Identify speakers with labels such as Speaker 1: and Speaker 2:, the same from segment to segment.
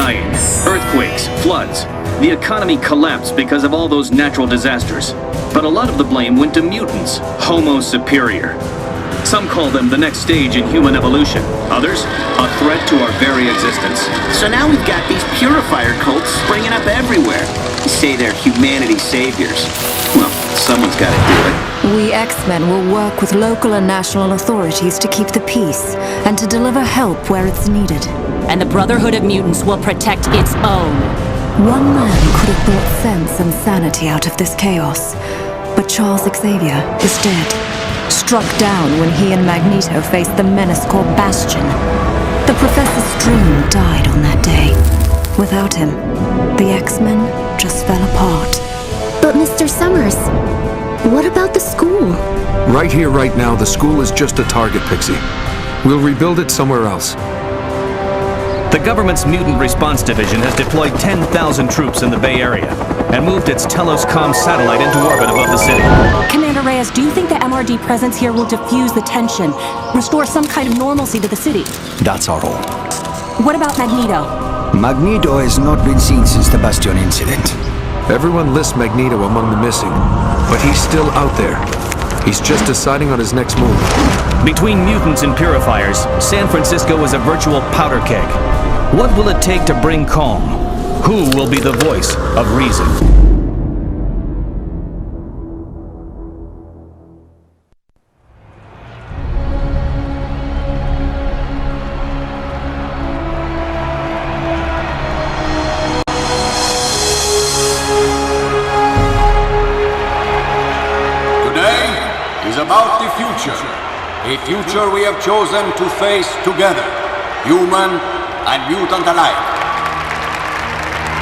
Speaker 1: dying. Earthquakes, floods. The economy collapsed because of all those natural disasters. But a lot of the blame went to mutants, Homo superior. Some call them the next stage in human evolution. Others, a threat to our very existence.
Speaker 2: So now we've got these purifier cults springing up everywhere. They say they're humanity's saviors. Well, someone's got to do it.
Speaker 3: We X-Men will work with local and national authorities to keep the peace and to deliver help where it's needed.
Speaker 4: And the Brotherhood of Mutants will protect its own.
Speaker 3: One man could have brought sense and sanity out of this chaos, but Charles Xavier is dead. Struck down when he and Magneto faced the menace called Bastion. The Professor's dream died on that day. Without him, the X-Men just fell apart.
Speaker 5: But Mr. Summers, what about the school?
Speaker 6: Right here, right now, the school is just a target, Pixie. We'll rebuild it somewhere else.
Speaker 1: The government's Mutant Response Division has deployed 10,000 troops in the Bay Area and moved its Telos-Com satellite into orbit above the city.
Speaker 4: Commander Reyes, do you think the MRD presence here will diffuse the tension, restore some kind of normalcy to the city?
Speaker 7: That's our role.
Speaker 4: What about Magneto?
Speaker 7: Magneto has not been seen since the Bastion incident.
Speaker 6: Everyone lists Magneto among the missing, but he's still out there. He's just deciding on his next move.
Speaker 1: Between mutants and purifiers, San Francisco is a virtual powder keg. What will it take to bring calm? Who will be the voice of reason?
Speaker 8: Today is about the future. A future we have chosen to face together, human and mutant alike.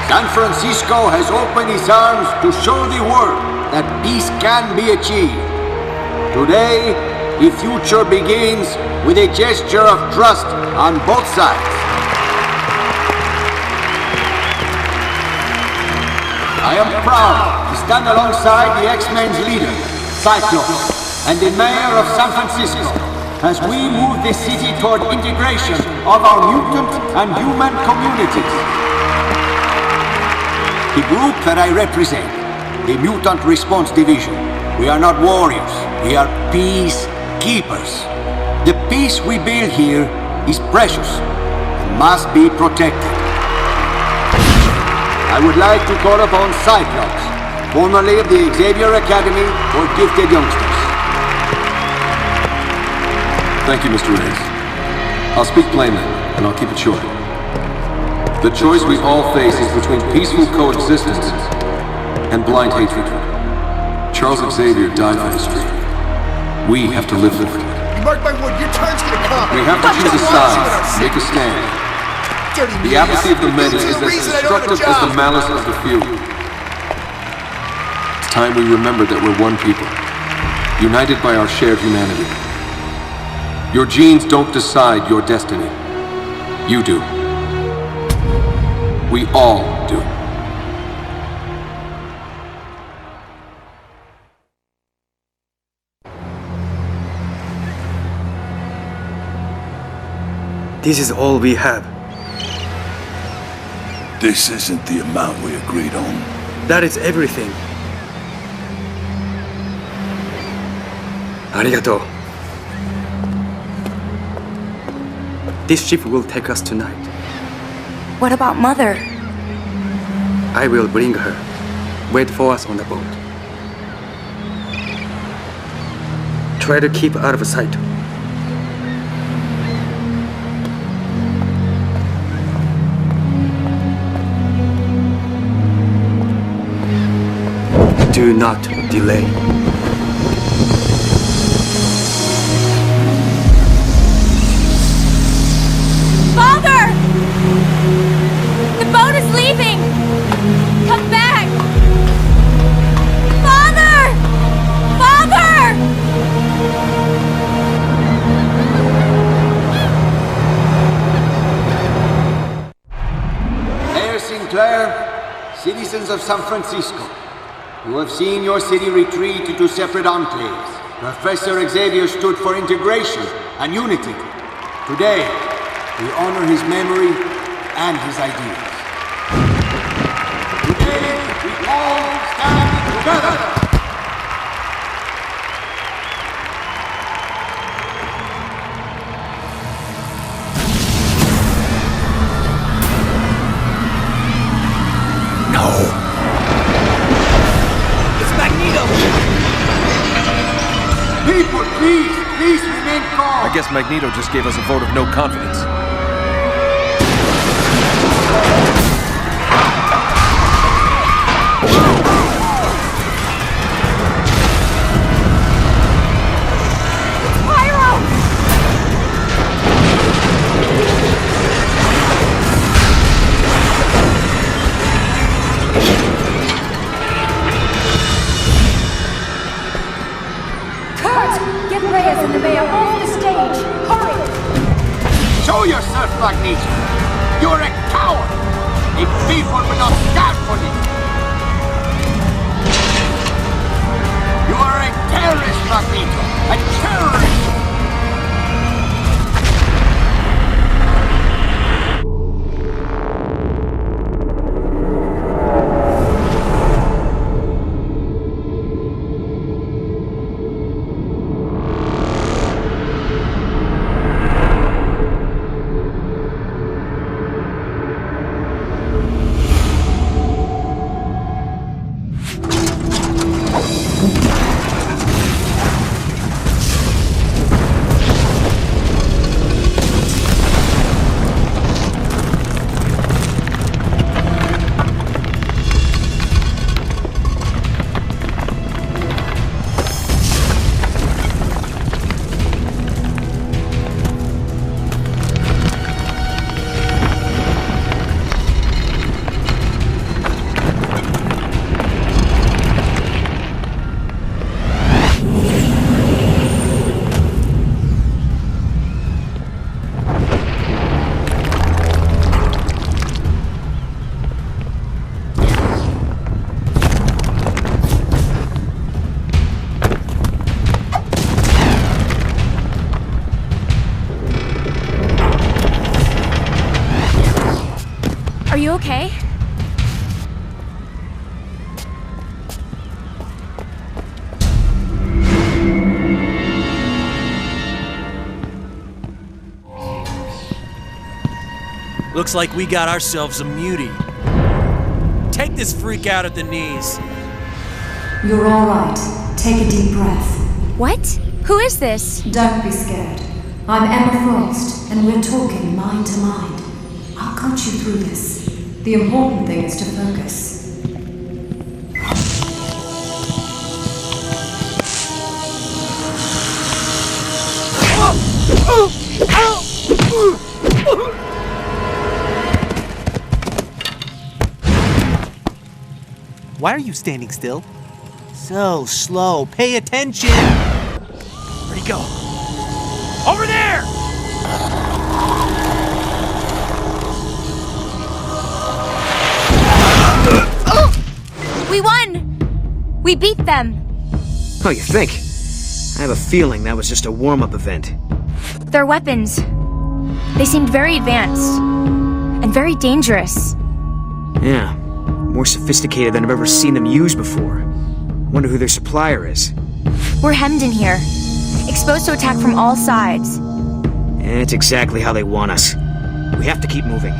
Speaker 8: San Francisco has opened its arms to show the world that peace can be achieved. Today, the future begins with a gesture of trust on both sides. I am proud to stand alongside the X-Men's leader, Cyclops, and the mayor of San Francisco, as we move the city toward integration of our mutant and human communities. The group that I represent, the Mutant Response Division, we are not warriors, we are peacekeepers. The peace we build here is precious and must be protected. I would like to call upon Cyclops, formerly of the Xavier Academy for Gifted Youngsters.
Speaker 9: Thank you, Mr. Reyes. I'll speak plainly, and I'll keep it short. The choice we all face is between peaceful coexistence and blind hatred. Charles Xavier died for this dream. We have to live for it.
Speaker 10: Mark my word, your time's gonna come.
Speaker 9: We have to choose a side, make a stand. The apathy of the many is as destructive as the malice of the few. It's time we remember that we're one people, united by our shared humanity. Your genes don't decide your destiny. You do. We all do.
Speaker 11: This is all we have.
Speaker 12: This isn't the amount we agreed on.
Speaker 11: That is everything. Arigato. This ship will take us tonight.
Speaker 4: What about Mother?
Speaker 11: I will bring her. Wait for us on the boat. Try to keep out of sight. Do not delay.
Speaker 4: Father! The boat is leaving! Come back! Father! Father!
Speaker 8: Mayor Sinclair, citizens of San Francisco, you have seen your city retreat into separate enclaves. Professor Xavier stood for integration and unity. Today, we honor his memory and his ideas. we all stand together. People, please remain calm.
Speaker 6: I guess Magneto just gave us a vote of no confidence.
Speaker 13: And the mayor off the stage! Hurry!
Speaker 8: Show yourself, Magneto! You're a coward! A people will not stand for you! You are a terrorist, Magneto! A terrorist!
Speaker 13: Are you okay?
Speaker 14: Looks like we got ourselves a mutie. Take this freak out at the knees.
Speaker 3: You're all right. Take a deep breath.
Speaker 13: What? Who is this?
Speaker 3: Don't be scared. I'm Emma Frost, and we're talking mind to mind. I'll coach you through this. The important thing is to focus.
Speaker 14: Why are you standing still? So slow. Pay attention. Where'd he go? Over there!
Speaker 13: We won! We beat them!
Speaker 15: Oh, you think? I have a feeling that was just a warm-up event.
Speaker 13: Their weapons. They seemed very advanced. And very dangerous.
Speaker 15: Yeah. More sophisticated than I've ever seen them used before. Wonder who their supplier is.
Speaker 13: We're hemmed in here. Exposed to attack from all sides.
Speaker 15: It's exactly how they want us. We have to keep moving.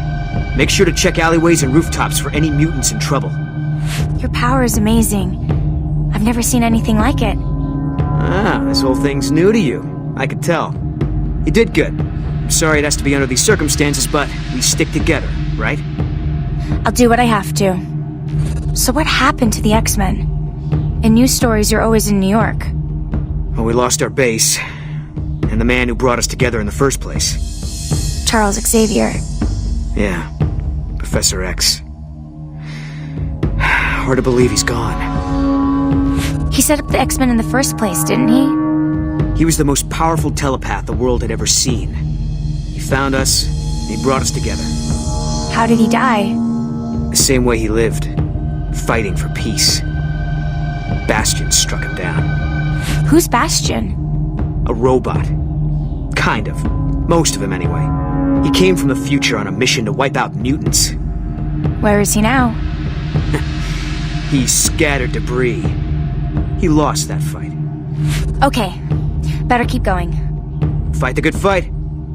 Speaker 15: Make sure to check alleyways and rooftops for any mutants in trouble.
Speaker 13: Your power is amazing. I've never seen anything like it.
Speaker 15: Ah, this whole thing's new to you. I could tell. You did good. I'm sorry it has to be under these circumstances, but we stick together, right?
Speaker 13: I'll do what I have to. So what happened to the X-Men? In news stories, you're always in New York.
Speaker 15: Well, we lost our base, and the man who brought us together in the first place.
Speaker 13: Charles Xavier.
Speaker 15: Yeah, Professor X. Hard to believe he's gone.
Speaker 13: He set up the X-Men in the first place, didn't he?
Speaker 15: He was the most powerful telepath the world had ever seen. He found us, and he brought us together.
Speaker 13: How did he die?
Speaker 15: The same way he lived, fighting for peace. Bastion struck him down.
Speaker 13: Who's Bastion?
Speaker 15: A robot. Kind of. Most of him, anyway. He came from the future on a mission to wipe out mutants.
Speaker 13: Where is he now?
Speaker 15: He scattered debris. He lost that fight.
Speaker 13: Okay, better keep going.
Speaker 15: Fight the good fight.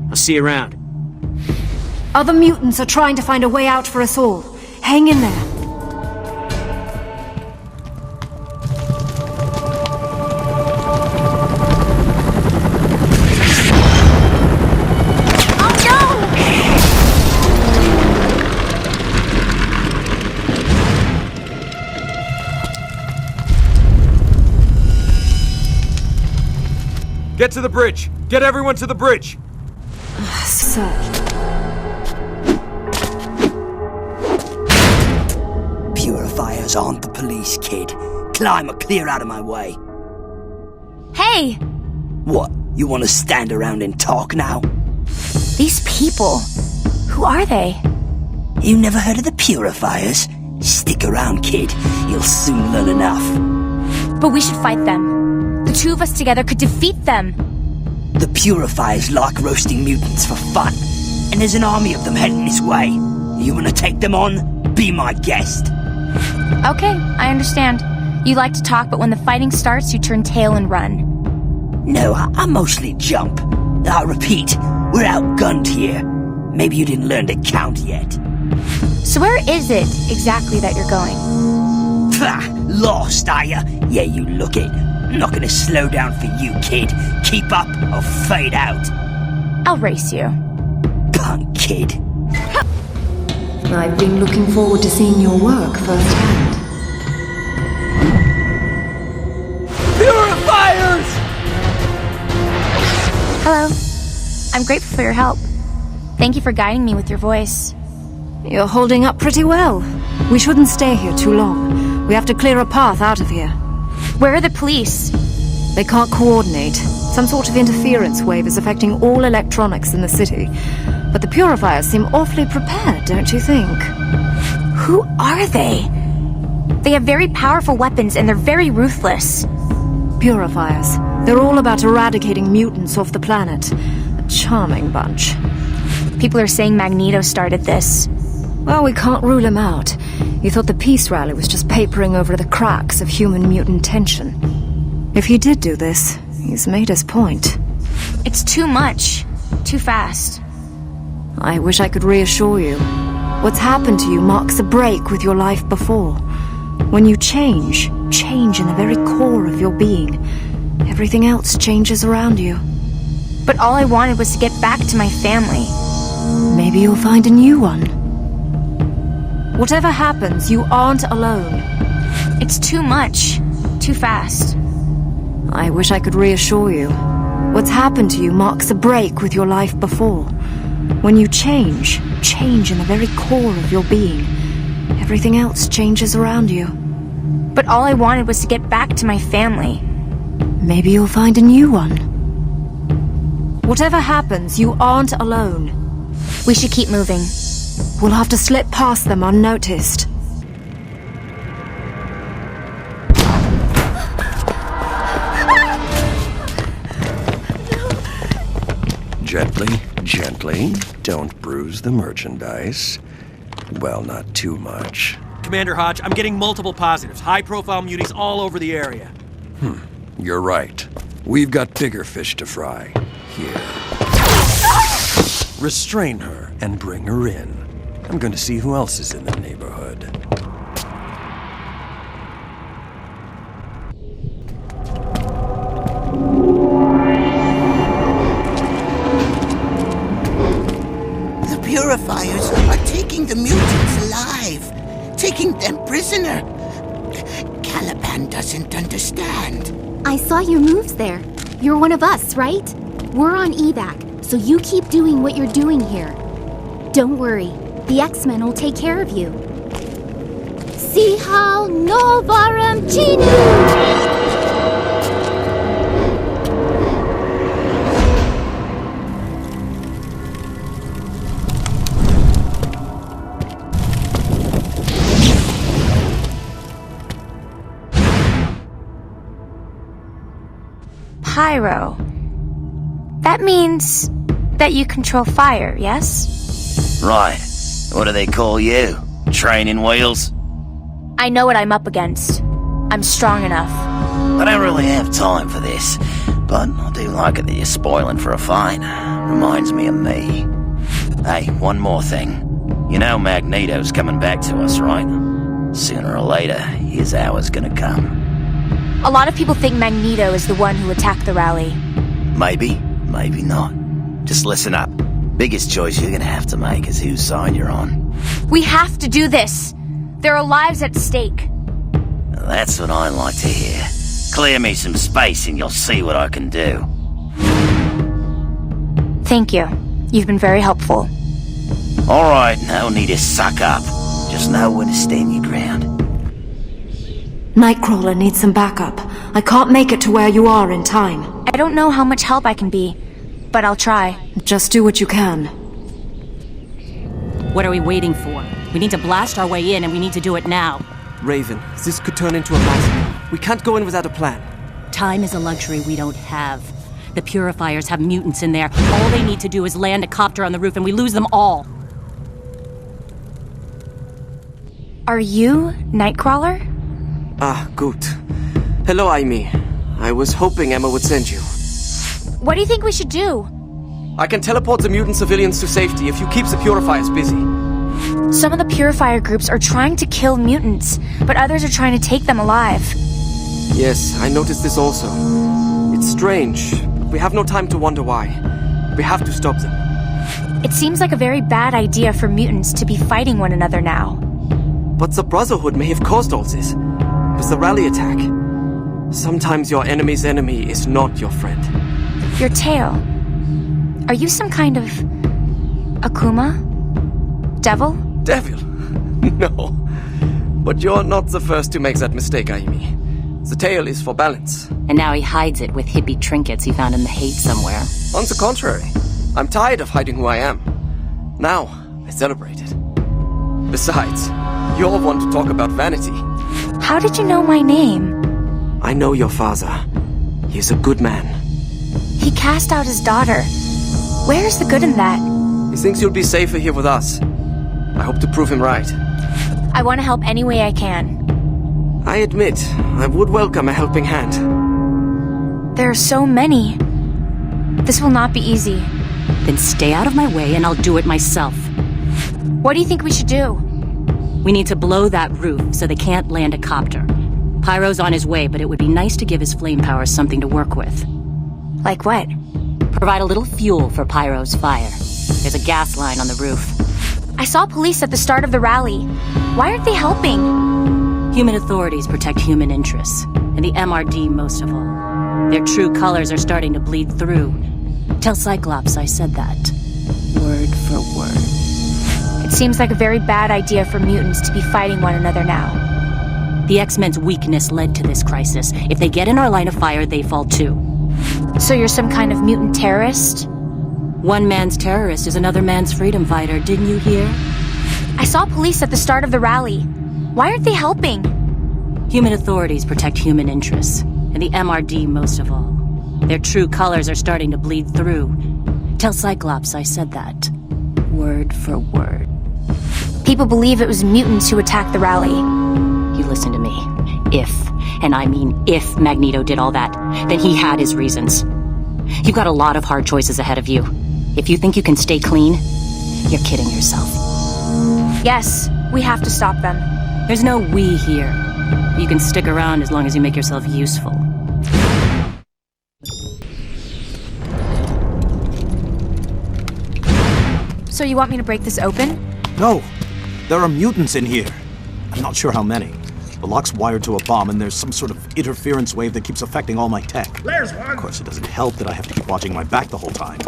Speaker 15: I'll see you around.
Speaker 3: Other mutants are trying to find a way out for us all. Hang in there.
Speaker 6: Get to the bridge! Get everyone to the bridge!
Speaker 3: Sir.
Speaker 7: Purifiers aren't the police, kid. Climb or clear out of my way.
Speaker 13: Hey!
Speaker 7: What? You want to stand around and talk now?
Speaker 13: These people, who are they?
Speaker 7: You never heard of the Purifiers? Stick around, kid. You'll soon learn enough.
Speaker 13: But we should fight them. The two of us together could defeat them.
Speaker 7: The Purifiers like roasting mutants for fun, and there's an army of them heading this way. You want to take them on? Be my guest.
Speaker 13: Okay, I understand. You like to talk, but when the fighting starts, you turn tail and run.
Speaker 7: No, I mostly jump. I repeat, we're outgunned here. Maybe you didn't learn to count yet.
Speaker 13: So where is it exactly that you're going?
Speaker 7: Pah! Lost, are ya? Yeah, you look it. I'm not gonna slow down for you, kid. Keep up or fade out.
Speaker 13: I'll race you.
Speaker 7: Punk kid.
Speaker 3: I've been looking forward to seeing your work firsthand.
Speaker 7: Purifiers!
Speaker 13: Hello. I'm grateful for your help. Thank you for guiding me with your voice.
Speaker 3: You're holding up pretty well. We shouldn't stay here too long. We have to clear a path out of here.
Speaker 13: Where are the police?
Speaker 3: They can't coordinate. Some sort of interference wave is affecting all electronics in the city. But the Purifiers seem awfully prepared, don't you think?
Speaker 13: Who are they? They have very powerful weapons and they're very ruthless.
Speaker 3: Purifiers. They're all about eradicating mutants off the planet. A charming bunch.
Speaker 13: People are saying Magneto started this.
Speaker 3: Well, we can't rule him out. He thought the peace rally was just papering over the cracks of human-mutant tension. If he did do this, he's made his point.
Speaker 13: It's too much. Too fast.
Speaker 3: I wish I could reassure you. What's happened to you marks a break with your life before. When you change in the very core of your being, everything else changes around you.
Speaker 13: But all I wanted was to get back to my family.
Speaker 3: Maybe you'll find a new one. Whatever happens, you aren't alone.
Speaker 13: It's too much. Too fast.
Speaker 3: I wish I could reassure you. What's happened to you marks a break with your life before. When you change in the very core of your being, everything else changes around you.
Speaker 13: But all I wanted was to get back to my family.
Speaker 3: Maybe you'll find a new one. Whatever happens, you aren't alone.
Speaker 13: We should keep moving.
Speaker 3: We'll have to slip past them unnoticed.
Speaker 16: Gently, gently. Don't bruise the merchandise. Well, not too much.
Speaker 14: Commander Hodge, I'm getting multiple positives. High-profile muties all over the area.
Speaker 16: You're right. We've got bigger fish to fry. Here. Restrain her and bring her in. I'm going to see who else is in the neighborhood.
Speaker 17: The Purifiers are taking the mutants alive, taking them prisoner. Caliban doesn't understand.
Speaker 5: I saw your moves there. You're one of us, right? We're on evac, so you keep doing what you're doing here. Don't worry, the X-Men will take care of you. Sihal Novarum Chinu!
Speaker 13: Pyro. That means that you control fire, yes?
Speaker 2: Right. What do they call you? Training wheels?
Speaker 13: I know what I'm up against. I'm strong enough.
Speaker 18: I don't really have time for this, but I do like it that you're spoiling for a fight. Reminds me of me. Hey, one more thing. You know Magneto's coming back to us, right? Sooner or later, his hour's gonna come.
Speaker 13: A lot of people think Magneto is the one who attacked the rally.
Speaker 18: Maybe, maybe not. Just listen up. Biggest choice you're gonna have to make is whose side you're on.
Speaker 13: We have to do this. There are lives at stake.
Speaker 18: That's what I like to hear. Clear me some space and you'll see what I can do.
Speaker 13: Thank you. You've been very helpful.
Speaker 18: Alright, no need to suck up. Just know when to stand your ground.
Speaker 3: Nightcrawler needs some backup. I can't make it to where you are in time.
Speaker 13: I don't know how much help I can be, but I'll try.
Speaker 3: Just do what you can.
Speaker 4: What are we waiting for? We need to blast our way in, and we need to do it now.
Speaker 14: Raven, this could turn into a massacre. We can't go in without a plan.
Speaker 4: Time is a luxury we don't have. The Purifiers have mutants in there. All they need to do is land a copter on the roof, and we lose them all.
Speaker 13: Are you Nightcrawler?
Speaker 14: Ah, good. Hello, Aimi. I was hoping Emma would send you.
Speaker 13: What do you think we should do?
Speaker 14: I can teleport the mutant civilians to safety if you keep the Purifiers busy.
Speaker 13: Some of the Purifier groups are trying to kill mutants, but others are trying to take them alive.
Speaker 14: Yes, I noticed this also. It's strange, but we have no time to wonder why. We have to stop them.
Speaker 13: It seems like a very bad idea for mutants to be fighting one another now.
Speaker 14: But the Brotherhood may have caused all this. It was the rally attack. Sometimes your enemy's enemy is not your friend.
Speaker 13: Your tail. Are you some kind of... Akuma? Devil?
Speaker 14: Devil? No. But you're not the first to make that mistake, Aimi. The tail is for balance.
Speaker 4: And now he hides it with hippie trinkets he found in the hate somewhere.
Speaker 14: On the contrary, I'm tired of hiding who I am. Now, I celebrate it. Besides, you're one to talk about vanity.
Speaker 13: How did you know my name?
Speaker 14: I know your father. He's a good man.
Speaker 13: He cast out his daughter. Where's the good in that?
Speaker 14: He thinks you'll be safer here with us. I hope to prove him right.
Speaker 13: I want to help any way I can.
Speaker 14: I admit, I would welcome a helping hand.
Speaker 13: There are so many. This will not be easy.
Speaker 4: Then stay out of my way and I'll do it myself.
Speaker 13: What do you think we should do?
Speaker 4: We need to blow that roof so they can't land a copter. Pyro's on his way, but it would be nice to give his flame powers something to work with.
Speaker 13: Like what?
Speaker 4: Provide a little fuel for Pyro's fire. There's a gas line on the roof.
Speaker 13: I saw police at the start of the rally. Why aren't they helping?
Speaker 4: Human authorities protect human interests, and the MRD most of all. Their true colors are starting to bleed through. Tell Cyclops I said that. Word for word.
Speaker 13: It seems like a very bad idea for mutants to be fighting one another now.
Speaker 4: The X-Men's weakness led to this crisis. If they get in our line of fire, they fall too.
Speaker 13: So you're some kind of mutant terrorist?
Speaker 4: One man's terrorist is another man's freedom fighter, didn't you hear?
Speaker 13: I saw police at the start of the rally. Why aren't they helping?
Speaker 4: Human authorities protect human interests, and the MRD most of all. Their true colors are starting to bleed through. Tell Cyclops I said that. Word for word.
Speaker 13: People believe it was mutants who attacked the rally.
Speaker 4: You listen to me. If, and I mean if, Magneto did all that, then he had his reasons. You've got a lot of hard choices ahead of you. If you think you can stay clean, you're kidding yourself.
Speaker 13: Yes, we have to stop them.
Speaker 4: There's no we here. You can stick around as long as you make yourself useful.
Speaker 13: So you want me to break this open?
Speaker 19: No. There are mutants in here. I'm not sure how many. The lock's wired to a bomb, and there's some sort of interference wave that keeps affecting all my tech.
Speaker 10: There's one!
Speaker 19: Of course, it doesn't help that I have to keep watching my back the whole time.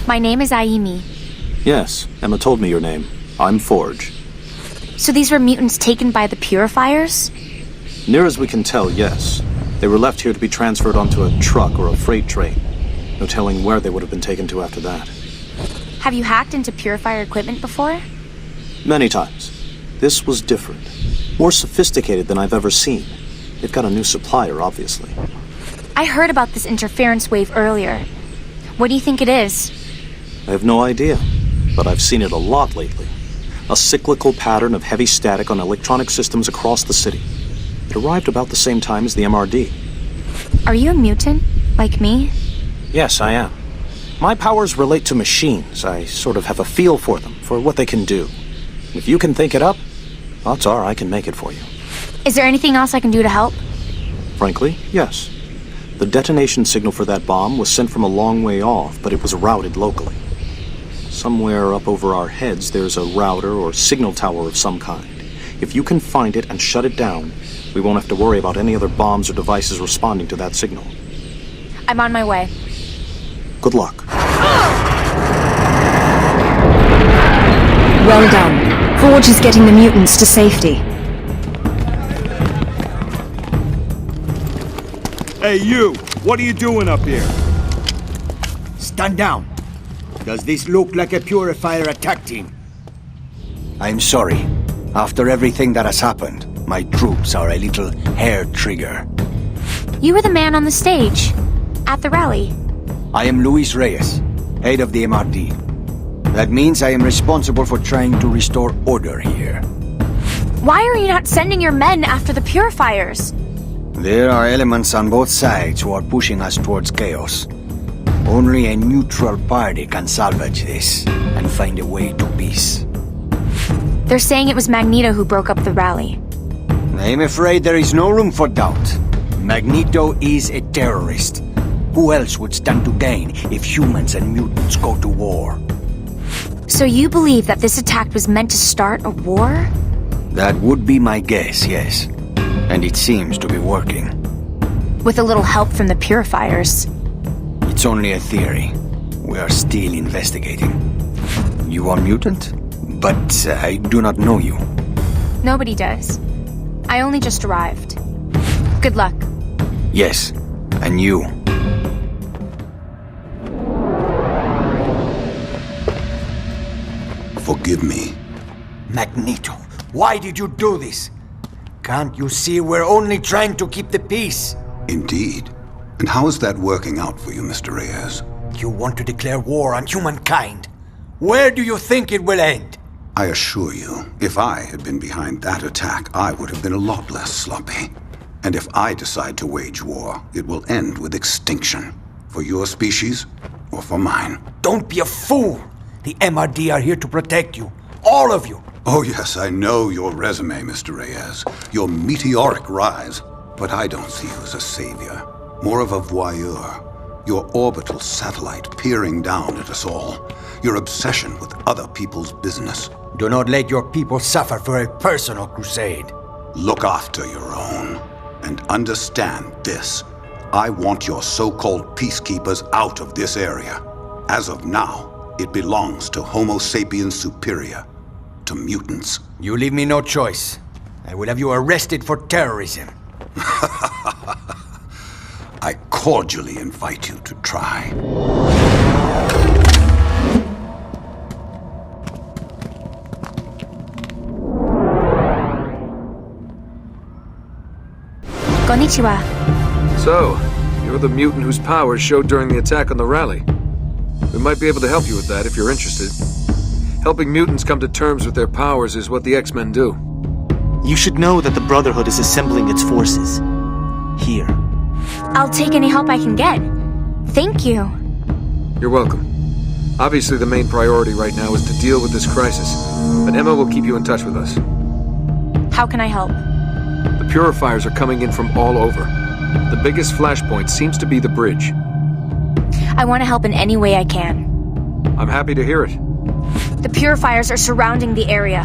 Speaker 13: My name is Aimi.
Speaker 19: Yes, Emma told me your name. I'm Forge.
Speaker 13: So these were mutants taken by the Purifiers?
Speaker 19: Near as we can tell, yes. They were left here to be transferred onto a truck or a freight train. No telling where they would have been taken to after that.
Speaker 13: Have you hacked into Purifier equipment before?
Speaker 19: Many times. This was different. More sophisticated than I've ever seen. They've got a new supplier, obviously.
Speaker 13: I heard about this interference wave earlier. What do you think it is?
Speaker 19: I have no idea, but I've seen it a lot lately. A cyclical pattern of heavy static on electronic systems across the city. It arrived about the same time as the MRD.
Speaker 13: Are you a mutant? Like me?
Speaker 19: Yes, I am. My powers relate to machines. I sort of have a feel for them, for what they can do. If you can think it up, odds are I can make it for you.
Speaker 13: Is there anything else I can do to help?
Speaker 19: Frankly, yes. The detonation signal for that bomb was sent from a long way off, but it was routed locally. Somewhere up over our heads, there's a router or signal tower of some kind. If you can find it and shut it down, we won't have to worry about any other bombs or devices responding to that signal.
Speaker 13: I'm on my way.
Speaker 19: Good luck.
Speaker 3: Well done. Forge is getting the mutants to safety.
Speaker 20: Hey, you! What are you doing up here?
Speaker 8: Stand down. Does this look like a Purifier attack team?
Speaker 21: I'm sorry. After everything that has happened, my troops are a little hair-trigger.
Speaker 13: You were the man on the stage. At the rally.
Speaker 21: I am Luis Reyes, head of the MRD. That means I am responsible for trying to restore order here.
Speaker 13: Why are you not sending your men after the Purifiers?
Speaker 21: There are elements on both sides who are pushing us towards chaos. Only a neutral party can salvage this and find a way to peace.
Speaker 13: They're saying it was Magneto who broke up the rally.
Speaker 21: I'm afraid there is no room for doubt. Magneto is a terrorist. Who else would stand to gain if humans and mutants go to war?
Speaker 13: So you believe that this attack was meant to start a war?
Speaker 21: That would be my guess, yes. And it seems to be working.
Speaker 13: With a little help from the Purifiers.
Speaker 21: It's only a theory. We are still investigating. You are mutant? But I do not know you.
Speaker 13: Nobody does. I only just arrived. Good luck.
Speaker 21: Yes, and you.
Speaker 12: Forgive me.
Speaker 8: Magneto, why did you do this? Can't you see we're only trying to keep the peace?
Speaker 12: Indeed. And how is that working out for you, Mr. Reyes?
Speaker 8: You want to declare war on humankind. Where do you think it will end?
Speaker 12: I assure you, if I had been behind that attack, I would have been a lot less sloppy. And if I decide to wage war, it will end with extinction. For your species, or for mine.
Speaker 8: Don't be a fool! The MRD are here to protect you. All of you!
Speaker 12: Oh yes, I know your resume, Mr. Reyes. Your meteoric rise. But I don't see you as a savior. More of a voyeur. Your orbital satellite peering down at us all. Your obsession with other people's business.
Speaker 8: Do not let your people suffer for a personal crusade.
Speaker 12: Look after your own. And understand this. I want your so-called peacekeepers out of this area. As of now, it belongs to Homo sapiens superior. To mutants.
Speaker 8: You leave me no choice. I will have you arrested for terrorism.
Speaker 12: I cordially invite you to try.
Speaker 13: Konnichiwa.
Speaker 6: So, you're the mutant whose powers showed during the attack on the rally. We might be able to help you with that if you're interested. Helping mutants come to terms with their powers is what the X-Men do.
Speaker 15: You should know that the Brotherhood is assembling its forces. Here.
Speaker 13: I'll take any help I can get. Thank you.
Speaker 6: You're welcome. Obviously, the main priority right now is to deal with this crisis, but Emma will keep you in touch with us.
Speaker 13: How can I help?
Speaker 6: The Purifiers are coming in from all over. The biggest flashpoint seems to be the bridge.
Speaker 13: I want to help in any way I can.
Speaker 6: I'm happy to hear it.
Speaker 13: The Purifiers are surrounding the area.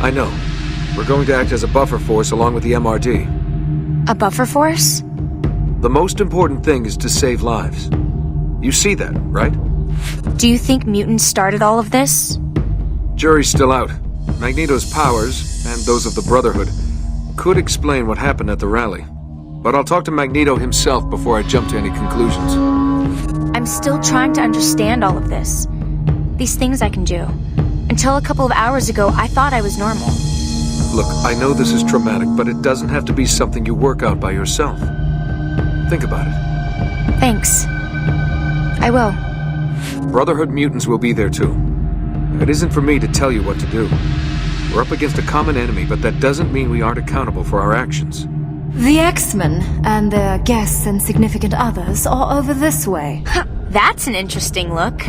Speaker 6: I know. We're going to act as a buffer force along with the MRD.
Speaker 13: A buffer force?
Speaker 6: The most important thing is to save lives. You see that, right?
Speaker 13: Do you think mutants started all of this?
Speaker 6: Jury's still out. Magneto's powers, and those of the Brotherhood, could explain what happened at the rally. But I'll talk to Magneto himself before I jump to any conclusions.
Speaker 13: I'm still trying to understand all of this. These things I can do. Until a couple of hours ago, I thought I was normal.
Speaker 6: Look, I know this is traumatic, but it doesn't have to be something you work out by yourself. Think about it.
Speaker 13: Thanks. I will.
Speaker 6: Brotherhood mutants will be there too. It isn't for me to tell you what to do. We're up against a common enemy, but that doesn't mean we aren't accountable for our actions.
Speaker 3: The X-Men and their guests and significant others are over this way.
Speaker 13: That's an interesting look.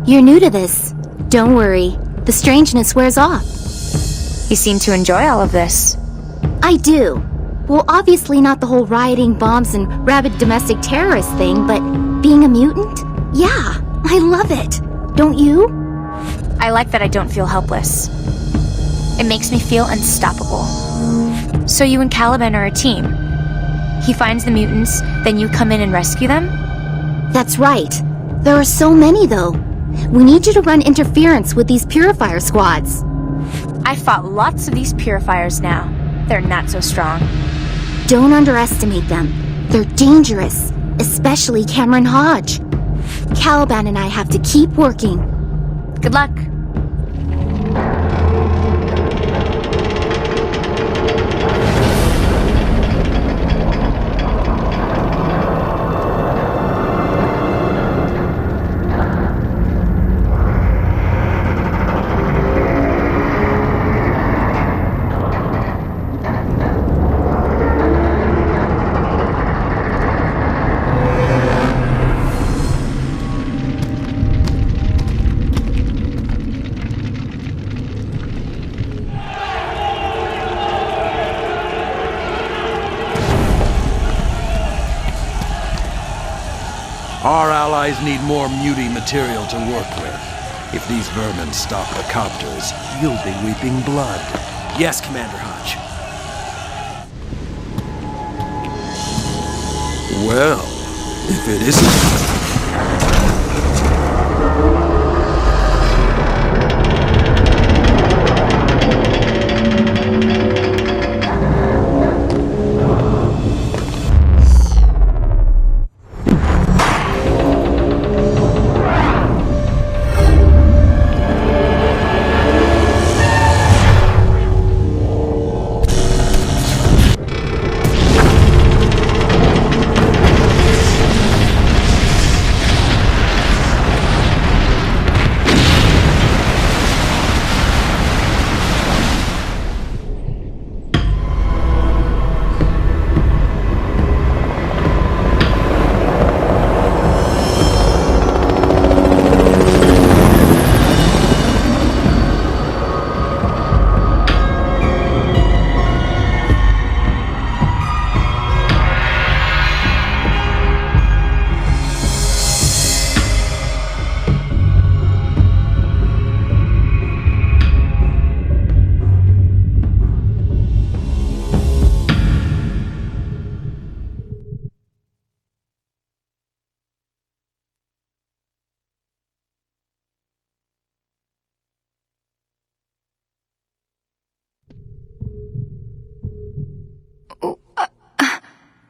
Speaker 5: You're new to this. Don't worry. The strangeness wears off.
Speaker 13: You seem to enjoy all of this.
Speaker 5: I do. Well, obviously not the whole rioting, bombs, and rabid domestic terrorist thing, but being a mutant? Yeah, I love it. Don't you?
Speaker 13: I like that I don't feel helpless. It makes me feel unstoppable. So you and Caliban are a team. He finds the mutants, then you come in and rescue them?
Speaker 5: That's right. There are so many, though. We need you to run interference with these purifier squads.
Speaker 13: I fought lots of these purifiers now. They're not so strong.
Speaker 5: Don't underestimate them. They're dangerous, especially Cameron Hodge. Caliban and I have to keep working.
Speaker 13: Good luck.
Speaker 16: Our allies need more muty material to work with. If these vermin stop the copters, you'll be weeping blood.
Speaker 15: Yes, Commander Hodge.
Speaker 16: Well, if it isn't...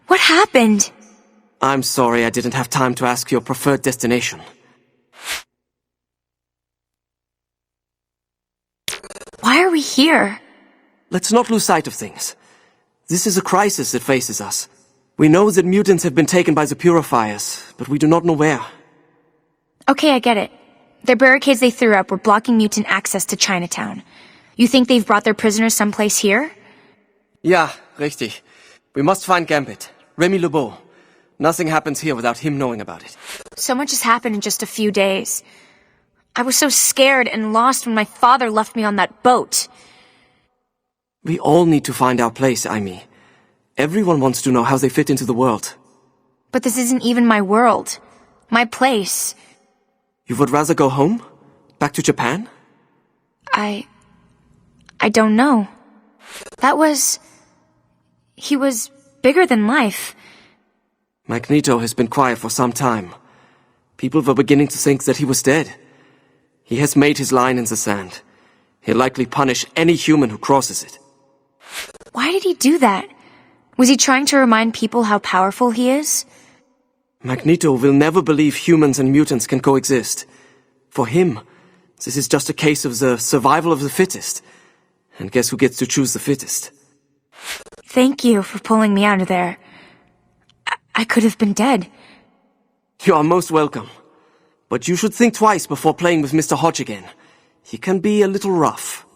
Speaker 13: What happened?
Speaker 14: I'm sorry I didn't have time to ask your preferred destination.
Speaker 13: Why are we here?
Speaker 14: Let's not lose sight of things. This is a crisis that faces us. We know that mutants have been taken by the purifiers, but we do not know where.
Speaker 13: Okay, I get it. The barricades they threw up were blocking mutant access to Chinatown. You think they've brought their prisoners someplace here?
Speaker 14: Ja, richtig. We must find Gambit. Remy LeBeau. Nothing happens here without him knowing about it.
Speaker 13: So much has happened in just a few days. I was so scared and lost when my father left me on that boat.
Speaker 14: We all need to find our place, Aimi. Everyone wants to know how they fit into the world.
Speaker 13: But this isn't even my world. My place.
Speaker 14: You would rather go home? Back to Japan?
Speaker 13: I don't know. He was bigger than life.
Speaker 14: Magneto has been quiet for some time. People were beginning to think that he was dead. He has made his line in the sand. He'll likely punish any human who crosses it.
Speaker 13: Why did he do that? Was he trying to remind people how powerful he is?
Speaker 14: Magneto will never believe humans and mutants can coexist. For him, this is just a case of the survival of the fittest. And guess who gets to choose the fittest?
Speaker 13: Thank you for pulling me out of there. I could have been dead.
Speaker 14: You are most welcome. But you should think twice before playing with Mr. Hodge again. he can be a little rough.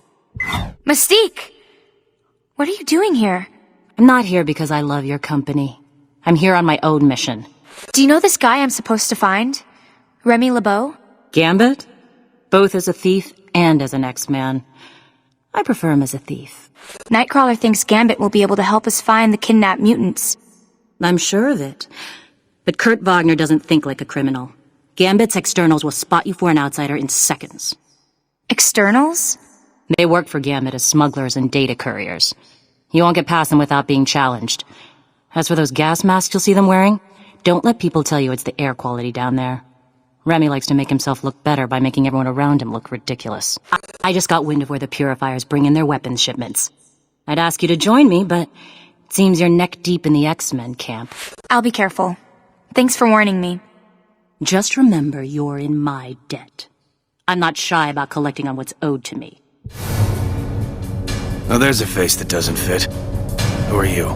Speaker 13: Mystique! What are you doing here?
Speaker 4: I'm not here because I love your company. I'm here on my own mission.
Speaker 13: Do you know this guy I'm supposed to find? Remy LeBeau?
Speaker 4: Gambit? Both as a thief and as an X-Man. I prefer him as a thief.
Speaker 13: Nightcrawler thinks Gambit will be able to help us find the kidnapped mutants.
Speaker 4: I'm sure of it. But Kurt Wagner doesn't think like a criminal. Gambit's externals will spot you for an outsider in seconds.
Speaker 13: Externals?
Speaker 4: They work for Gambit as smugglers and data couriers. You won't get past them without being challenged. As for those gas masks you'll see them wearing, don't let people tell you it's the air quality down there. Remy likes to make himself look better by making everyone around him look ridiculous. I just got wind of where the Purifiers bring in their weapons shipments. I'd ask you to join me, but it seems you're neck deep in the X-Men camp.
Speaker 13: I'll be careful. Thanks for warning me.
Speaker 4: Just remember you're in my debt. I'm not shy about collecting on what's owed to me.
Speaker 1: Oh, there's a face that doesn't fit. Who are you?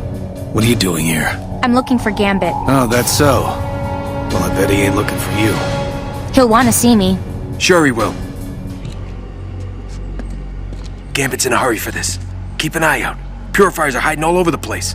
Speaker 1: What are you doing here?
Speaker 13: I'm looking for Gambit.
Speaker 1: Oh, that's so. Well, I bet he ain't looking for you.
Speaker 13: He'll want to see me.
Speaker 1: Sure he will. Gambit's in a hurry for this. Keep an eye out. Purifiers are hiding all over the place.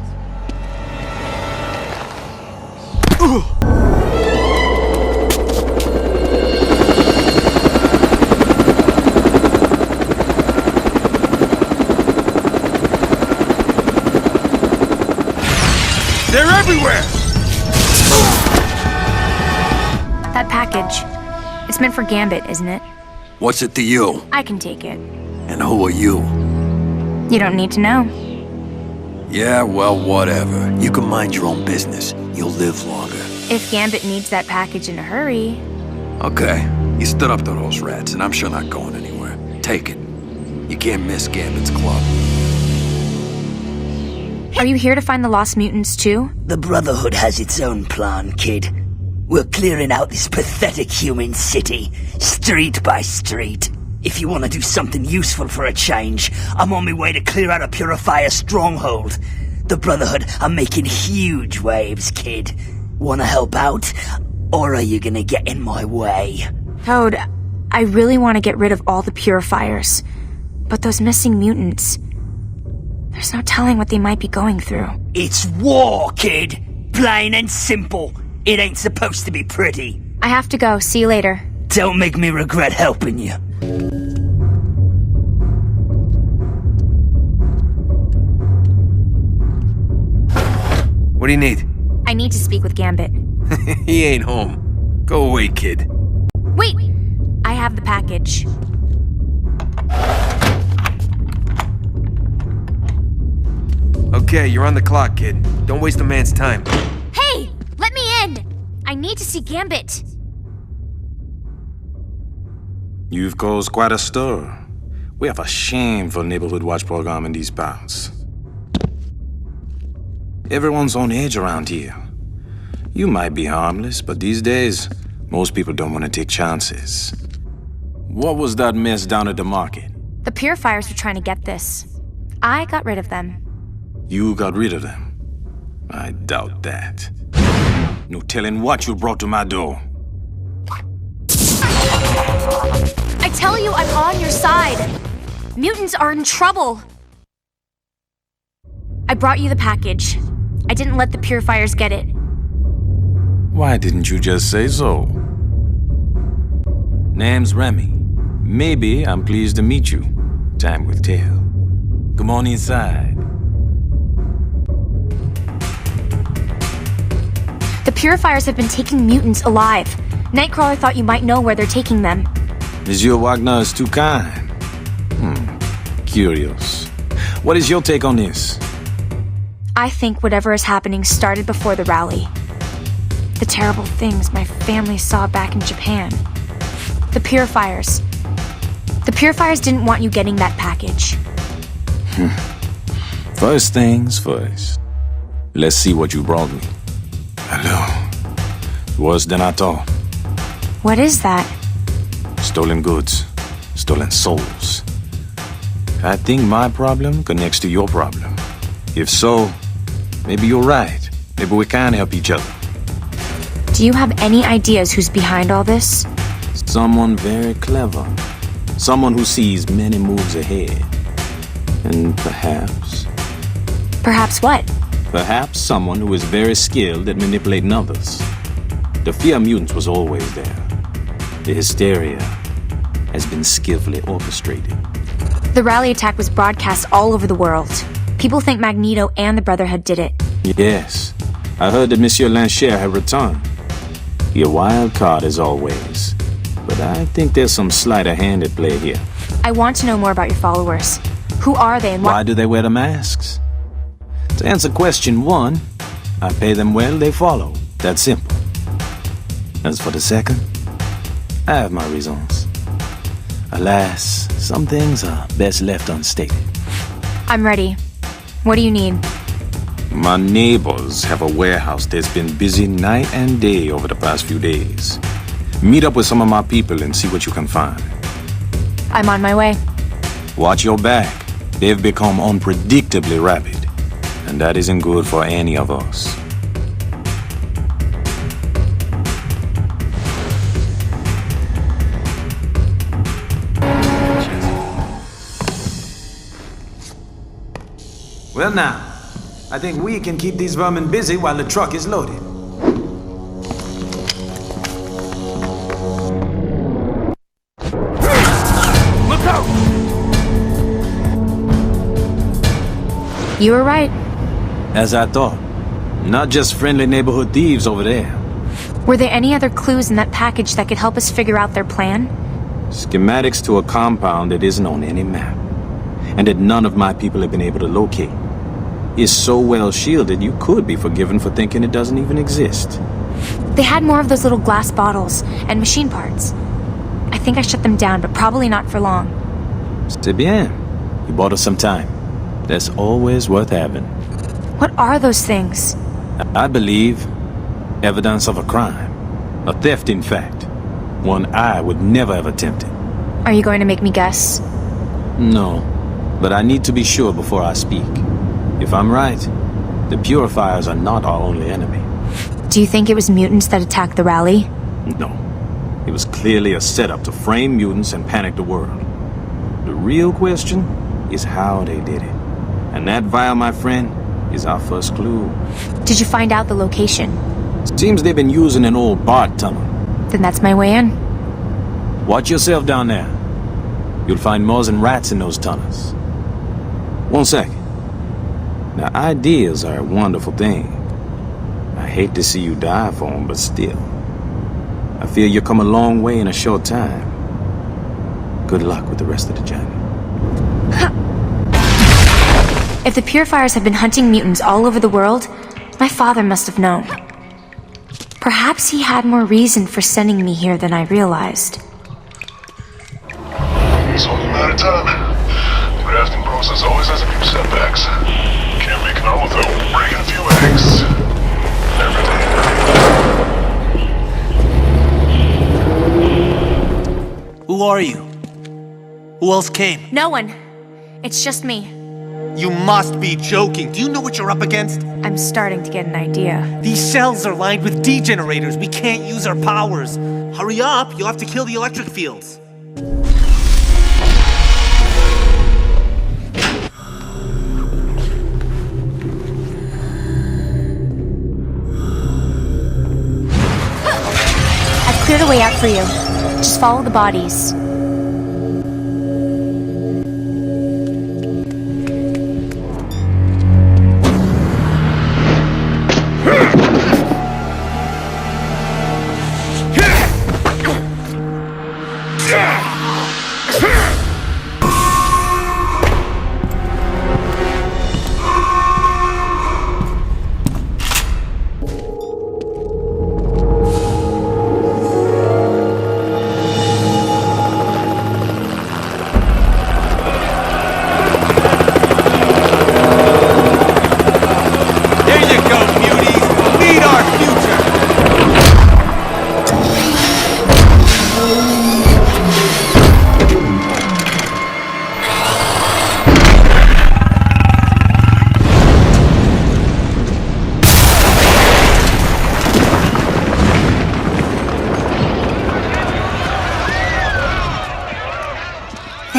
Speaker 20: They're everywhere!
Speaker 13: That package. It's meant for Gambit, isn't it?
Speaker 1: What's it to you?
Speaker 13: I can take it.
Speaker 1: And who are you?
Speaker 13: You don't need to know.
Speaker 1: Yeah, well, whatever. You can mind your own business. You'll live longer.
Speaker 13: If Gambit needs that package in a hurry...
Speaker 1: Okay. You stood up to those rats, and I'm sure not going anywhere. Take it. You can't miss Gambit's club.
Speaker 13: Are you here to find the lost mutants, too?
Speaker 7: The Brotherhood has its own plan, kid. We're clearing out this pathetic human city, street by street. If you want to do something useful for a change, I'm on my way to clear out a Purifier stronghold. The Brotherhood are making huge waves, kid. Wanna help out? Or are you gonna get in my way?
Speaker 13: Toad, I really want to get rid of all the Purifiers. But those missing mutants... There's no telling what they might be going through.
Speaker 7: It's war, kid! Plain and simple. It ain't supposed to be pretty.
Speaker 13: I have to go. See you later.
Speaker 7: Don't make me regret helping you.
Speaker 1: What do you need?
Speaker 13: I need to speak with Gambit.
Speaker 1: He ain't home. Go away, kid.
Speaker 13: Wait! I have the package.
Speaker 1: Okay, you're on the clock, kid. Don't waste a man's time.
Speaker 13: Hey! Let me in! I need to see Gambit.
Speaker 22: You've caused quite a stir. We have a shameful neighborhood watch program in these parts. Everyone's on edge around here. You might be harmless, but these days, most people don't want to take chances. What was that mess down at the market?
Speaker 13: The Purifiers were trying to get this. I got rid of them.
Speaker 22: You got rid of them? I doubt that. No telling what you brought to my door.
Speaker 13: I tell you, I'm on your side. Mutants are in trouble. I brought you the package. I didn't let the Purifiers get it.
Speaker 22: Why didn't you just say so? Name's Remy. Maybe I'm pleased to meet you. Time will tell. Come on inside.
Speaker 13: The Purifiers have been taking mutants alive. Nightcrawler thought you might know where they're taking them.
Speaker 22: Monsieur Wagner is too kind. Curious. What is your take on this?
Speaker 13: I think whatever is happening started before the rally. The terrible things my family saw back in Japan. The Purifiers. The Purifiers didn't want you getting that package.
Speaker 22: First things first. Let's see what you brought me. Hello. Worse than I thought.
Speaker 13: What is that?
Speaker 22: Stolen goods. Stolen souls. I think my problem connects to your problem. If so, maybe you're right. Maybe we can help each other.
Speaker 13: Do you have any ideas who's behind all this?
Speaker 22: Someone very clever. Someone who sees many moves ahead. And perhaps...
Speaker 13: Perhaps what?
Speaker 22: Perhaps someone who is very skilled at manipulating others. The fear of mutants was always there. The hysteria has been skillfully orchestrated.
Speaker 13: The rally attack was broadcast all over the world. People think Magneto and the Brotherhood did it.
Speaker 22: Yes, I heard that Monsieur Lancher had returned. He a wild card as always. But I think there's some sleight of hand at play here.
Speaker 13: I want to know more about your followers. Who are they and
Speaker 22: why do they wear the masks? To answer question one, I pay them well, they follow. That's simple. As for the second, I have my reasons. Alas, some things are best left unstated.
Speaker 13: I'm ready. What do you need?
Speaker 22: My neighbors have a warehouse that's been busy night and day over the past few days. Meet up with some of my people and see what you can find.
Speaker 13: I'm on my way.
Speaker 22: Watch your back. They've become unpredictably rapid, and that isn't good for any of us.
Speaker 9: Well now, I think we can keep these vermin busy while the truck is loaded. Look out!
Speaker 13: You were right.
Speaker 22: As I thought. Not just friendly neighborhood thieves over there.
Speaker 13: Were there any other clues in that package that could help us figure out their plan?
Speaker 22: Schematics to a compound that isn't on any map, and that none of my people have been able to locate. It's so well shielded you could be forgiven for thinking it doesn't even exist.
Speaker 13: They had more of those little glass bottles and machine parts. I think I shut them down, but probably not for long.
Speaker 22: C'est bien. You bought us some time. That's always worth having.
Speaker 13: What are those things?
Speaker 22: I believe evidence of a crime. A theft, in fact. One I would never have attempted.
Speaker 13: Are you going to make me guess?
Speaker 22: No, but I need to be sure before I speak. If I'm right, the Purifiers are not our only enemy.
Speaker 13: Do you think it was mutants that attacked the rally?
Speaker 22: No. It was clearly a setup to frame mutants and panic the world. The real question is how they did it. And that vial, my friend, is our first clue.
Speaker 13: Did you find out the location?
Speaker 22: Seems they've been using an old BART tunnel.
Speaker 13: Then that's my way in.
Speaker 22: Watch yourself down there. You'll find moles and rats in those tunnels. 1 second. Now, ideas are a wonderful thing. I hate to see you die for them, but still. I feel you've come a long way in a short time. Good luck with the rest of the journey.
Speaker 13: If the Purifiers have been hunting mutants all over the world, my father must have known. Perhaps he had more reason for sending me here than I realized.
Speaker 11: It's only a matter of time. The grafting process always has a few setbacks. Can't make it all without breaking a few eggs.
Speaker 23: Who are you? Who else came?
Speaker 13: No one. It's just me.
Speaker 23: You must be joking. Do you know what you're up against?
Speaker 13: I'm starting to get an idea.
Speaker 23: These cells are lined with degenerators. We can't use our powers. Hurry up, you'll have to kill the electric fields.
Speaker 13: I've cleared a way out for you. Just follow the bodies.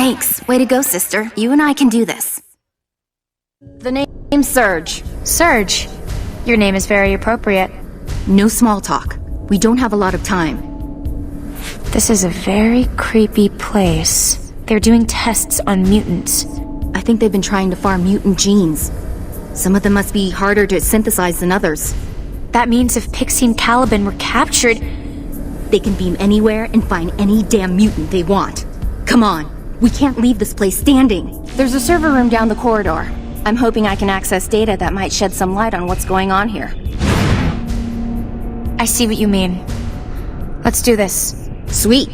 Speaker 5: Thanks. Way to go, sister. You and I can do this.
Speaker 3: The name's Surge.
Speaker 13: Surge. Your name is very appropriate.
Speaker 3: No small talk. We don't have a lot of time.
Speaker 13: This is a very creepy place. They're doing tests on mutants.
Speaker 3: I think they've been trying to farm mutant genes. Some of them must be harder to synthesize than others.
Speaker 13: That means if Pixie and Caliban were captured,
Speaker 3: they can beam anywhere and find any damn mutant they want. Come on, we can't leave this place standing. There's a server room down the corridor. I'm hoping I can access data that might shed some light on what's going on here.
Speaker 13: I see what you mean. Let's do this.
Speaker 3: Sweet.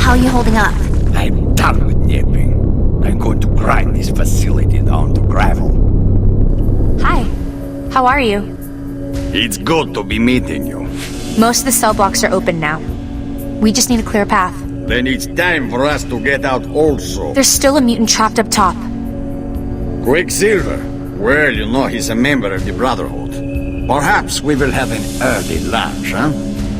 Speaker 5: How are you holding up?
Speaker 21: I'm done with nipping. I'm going to grind this facility down to gravel.
Speaker 13: Hi. How are you?
Speaker 21: It's good to be meeting you.
Speaker 13: Most of the cell blocks are open now. We just need a clear path.
Speaker 21: Then it's time for us to get out also.
Speaker 13: There's still a mutant trapped up top.
Speaker 21: Quicksilver. Well, you know he's a member of the Brotherhood. Perhaps we will have an early lunch, huh?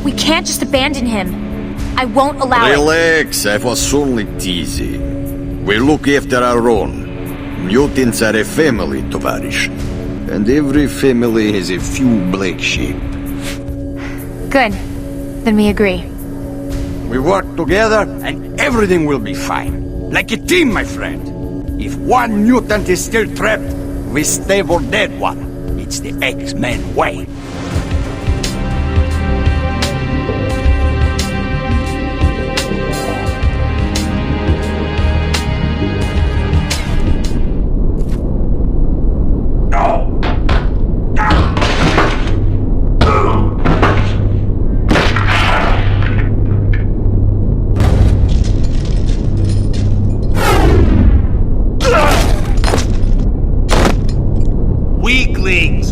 Speaker 13: We can't just abandon him. I won't allow it.
Speaker 21: Relax, I was only teasing. We look after our own. Mutants are a family, Tovarish. And every family has a few black sheep.
Speaker 13: Good. Then we agree.
Speaker 21: We work together and everything will be fine. Like a team, my friend. If one mutant is still trapped, we stay for that one. It's the X-Men way.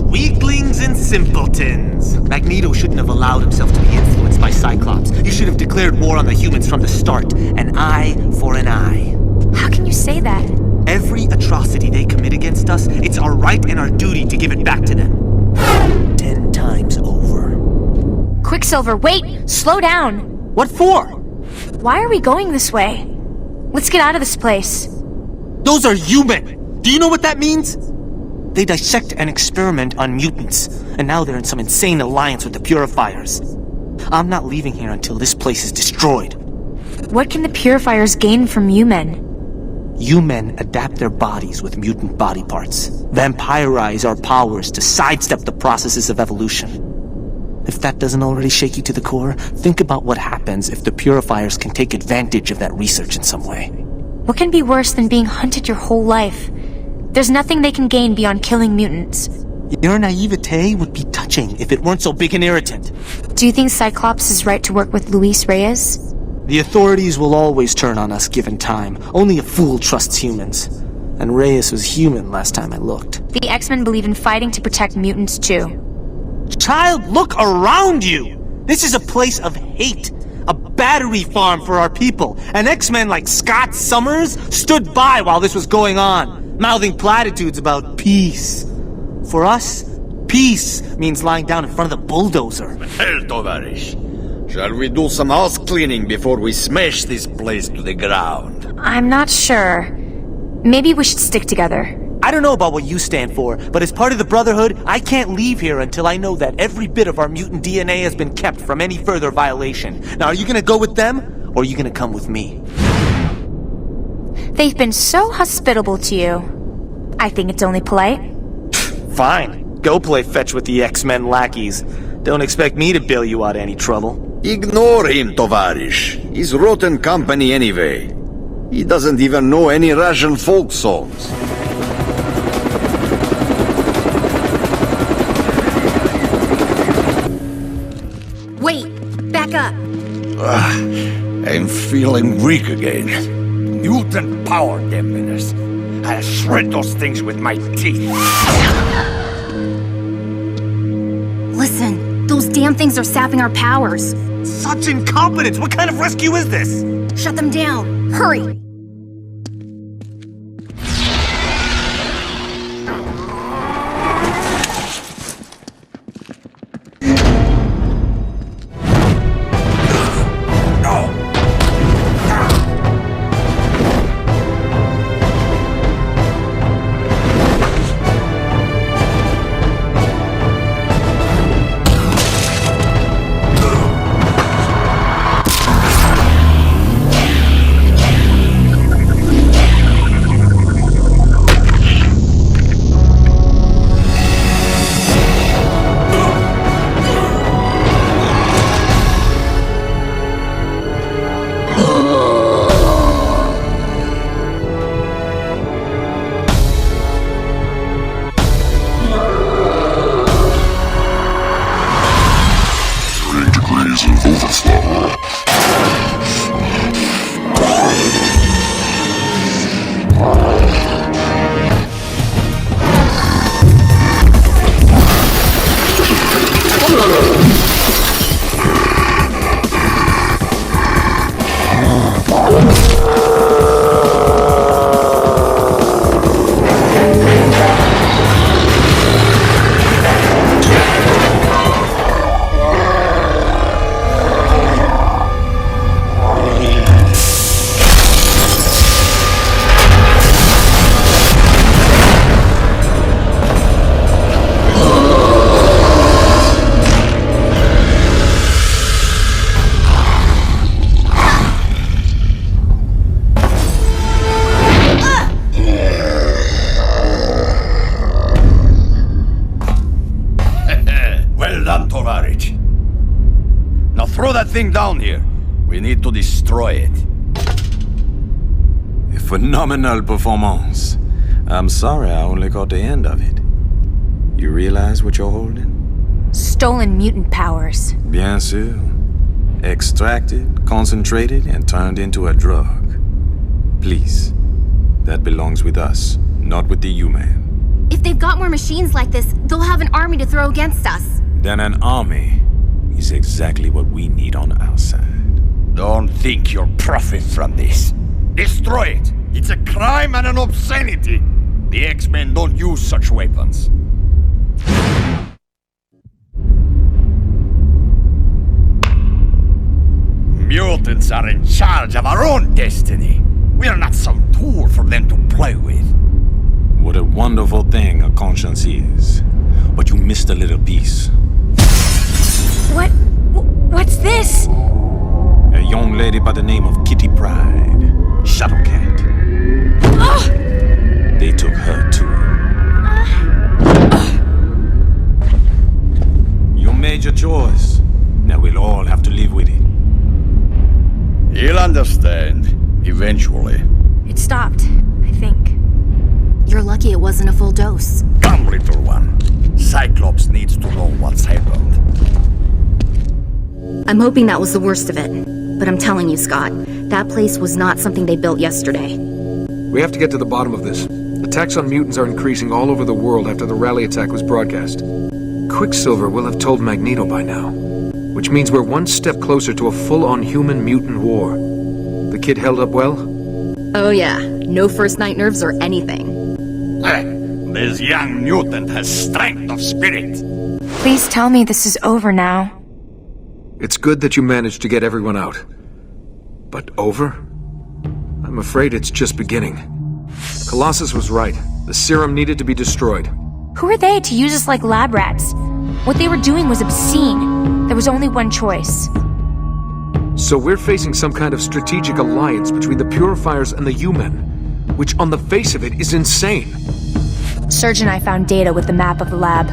Speaker 23: Weaklings and simpletons. Magneto shouldn't have allowed himself to be influenced by Cyclops. You should have declared war on the humans from the start. An eye for an eye.
Speaker 13: How can you say that?
Speaker 23: Every atrocity they commit against us, it's our right and our duty to give it back to them. 10 times over.
Speaker 13: Quicksilver, wait! Slow down!
Speaker 23: What for?
Speaker 13: Why are we going this way? Let's get out of this place.
Speaker 23: Those are human! Do you know what that means? They dissect and experiment on mutants, and now they're in some insane alliance with the Purifiers. I'm not leaving here until this place is destroyed.
Speaker 13: What can the Purifiers gain from you men?
Speaker 23: You men adapt their bodies with mutant body parts, vampirize our powers to sidestep the processes of evolution. If that doesn't already shake you to the core, think about what happens if the Purifiers can take advantage of that research in some way.
Speaker 13: What can be worse than being hunted your whole life? There's nothing they can gain beyond killing mutants.
Speaker 23: Your naivete would be touching if it weren't so big and irritant.
Speaker 13: Do you think Cyclops is right to work with Luis Reyes?
Speaker 23: The authorities will always turn on us given time. Only a fool trusts humans. And Reyes was human last time I looked.
Speaker 13: The X-Men believe in fighting to protect mutants too.
Speaker 23: Child, look around you! This is a place of hate. A battery farm for our people. And X-Men like Scott Summers stood by while this was going on, mouthing platitudes about peace. For us, peace means lying down in front of the bulldozer.
Speaker 21: Hell, Tovarish. Shall we do some house cleaning before we smash this place to the ground?
Speaker 13: I'm not sure. Maybe we should stick together.
Speaker 23: I don't know about what you stand for, but as part of the Brotherhood, I can't leave here until I know that every bit of our mutant DNA has been kept from any further violation. Now, are you gonna go with them, or are you gonna come with me?
Speaker 13: They've been so hospitable to you. I think it's only polite.
Speaker 23: Fine. Go play fetch with the X-Men lackeys. Don't expect me to bail you out of any trouble.
Speaker 21: Ignore him, Tovarish. He's rotten company anyway. He doesn't even know any Russian folk songs.
Speaker 5: Wait! Back up!
Speaker 21: I'm feeling weak again. Mutant power, damners. I'll shred those things with my teeth.
Speaker 5: Listen, those damn things are sapping our powers.
Speaker 23: Such incompetence! What kind of rescue is this?
Speaker 5: Shut them down. Hurry!
Speaker 21: Thing down here. We need to destroy it.
Speaker 22: A phenomenal performance. I'm sorry I only caught the end of it. You realize what you're holding?
Speaker 13: Stolen mutant powers.
Speaker 22: Bien sûr. Extracted, concentrated, and turned into a drug. Please, that belongs with us, not with the human.
Speaker 5: If they've got more machines like this, they'll have an army to throw against us.
Speaker 22: Then an army is exactly what we need on our side.
Speaker 21: Don't think you'll profit from this. Destroy it! It's a crime and an obscenity! The X-Men don't use such weapons. Mutants are in charge of our own destiny. We are not some tool for them to play with.
Speaker 22: What a wonderful thing a conscience is. But you missed a little piece.
Speaker 13: What's this?
Speaker 22: A young lady by the name of Kitty Pryde. Shadowcat. They took her too. You made your choice. Now we'll all have to live with it.
Speaker 21: He'll understand. Eventually.
Speaker 13: It stopped, I think.
Speaker 5: You're lucky it wasn't a full dose.
Speaker 21: Come, little one. Cyclops needs to know what's happened.
Speaker 5: I'm hoping that was the worst of it. But I'm telling you, Scott, that place was not something they built yesterday.
Speaker 6: We have to get to the bottom of this. Attacks on mutants are increasing all over the world after the rally attack was broadcast. Quicksilver will have told Magneto by now, which means we're one step closer to a full-on human mutant war. The kid held up well?
Speaker 5: Oh yeah, no first night nerves or anything.
Speaker 21: This young mutant has strength of spirit.
Speaker 13: Please tell me this is over now.
Speaker 6: It's good that you managed to get everyone out. But over? I'm afraid it's just beginning. Colossus was right. The serum needed to be destroyed.
Speaker 13: Who are they to use us like lab rats? What they were doing was obscene. There was only one choice.
Speaker 6: So we're facing some kind of strategic alliance between the Purifiers and the Human, which on the face of it is insane.
Speaker 13: Serge and I found data with the map of the lab.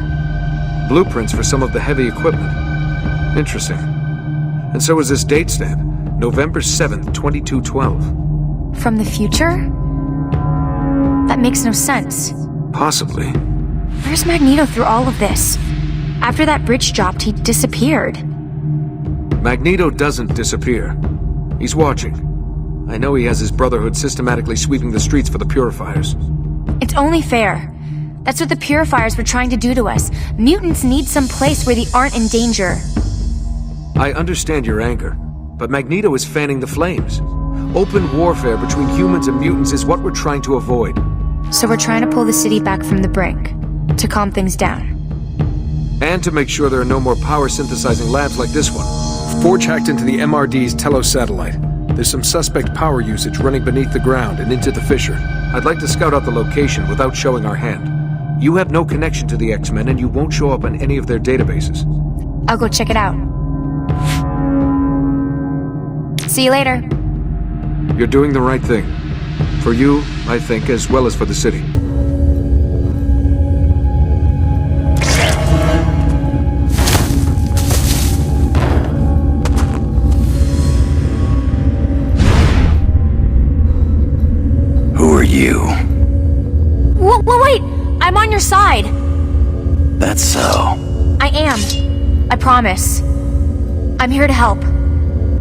Speaker 6: Blueprints for some of the heavy equipment. Interesting. And so is this date stamp, November 7th, 2212.
Speaker 13: From the future? That makes no sense.
Speaker 6: Possibly.
Speaker 13: Where's Magneto through all of this? After that bridge dropped, he disappeared.
Speaker 6: Magneto doesn't disappear. He's watching. I know he has his Brotherhood systematically sweeping the streets for the Purifiers.
Speaker 13: It's only fair. That's what the Purifiers were trying to do to us. Mutants need some place where they aren't in danger.
Speaker 6: I understand your anger, but Magneto is fanning the flames. Open warfare between humans and mutants is what we're trying to avoid.
Speaker 13: So we're trying to pull the city back from the brink, to calm things down.
Speaker 6: And to make sure there are no more power-synthesizing labs like this one. Forge hacked into the MRD's Telos satellite. There's some suspect power usage running beneath the ground and into the fissure. I'd like to scout out the location without showing our hand. You have no connection to the X-Men and you won't show up on any of their databases.
Speaker 13: I'll go check it out. See you later.
Speaker 6: You're doing the right thing. For you, I think, as well as for the city.
Speaker 1: Who are you?
Speaker 13: Wait! I'm on your side!
Speaker 1: That's so.
Speaker 13: I am. I promise. I'm here to help.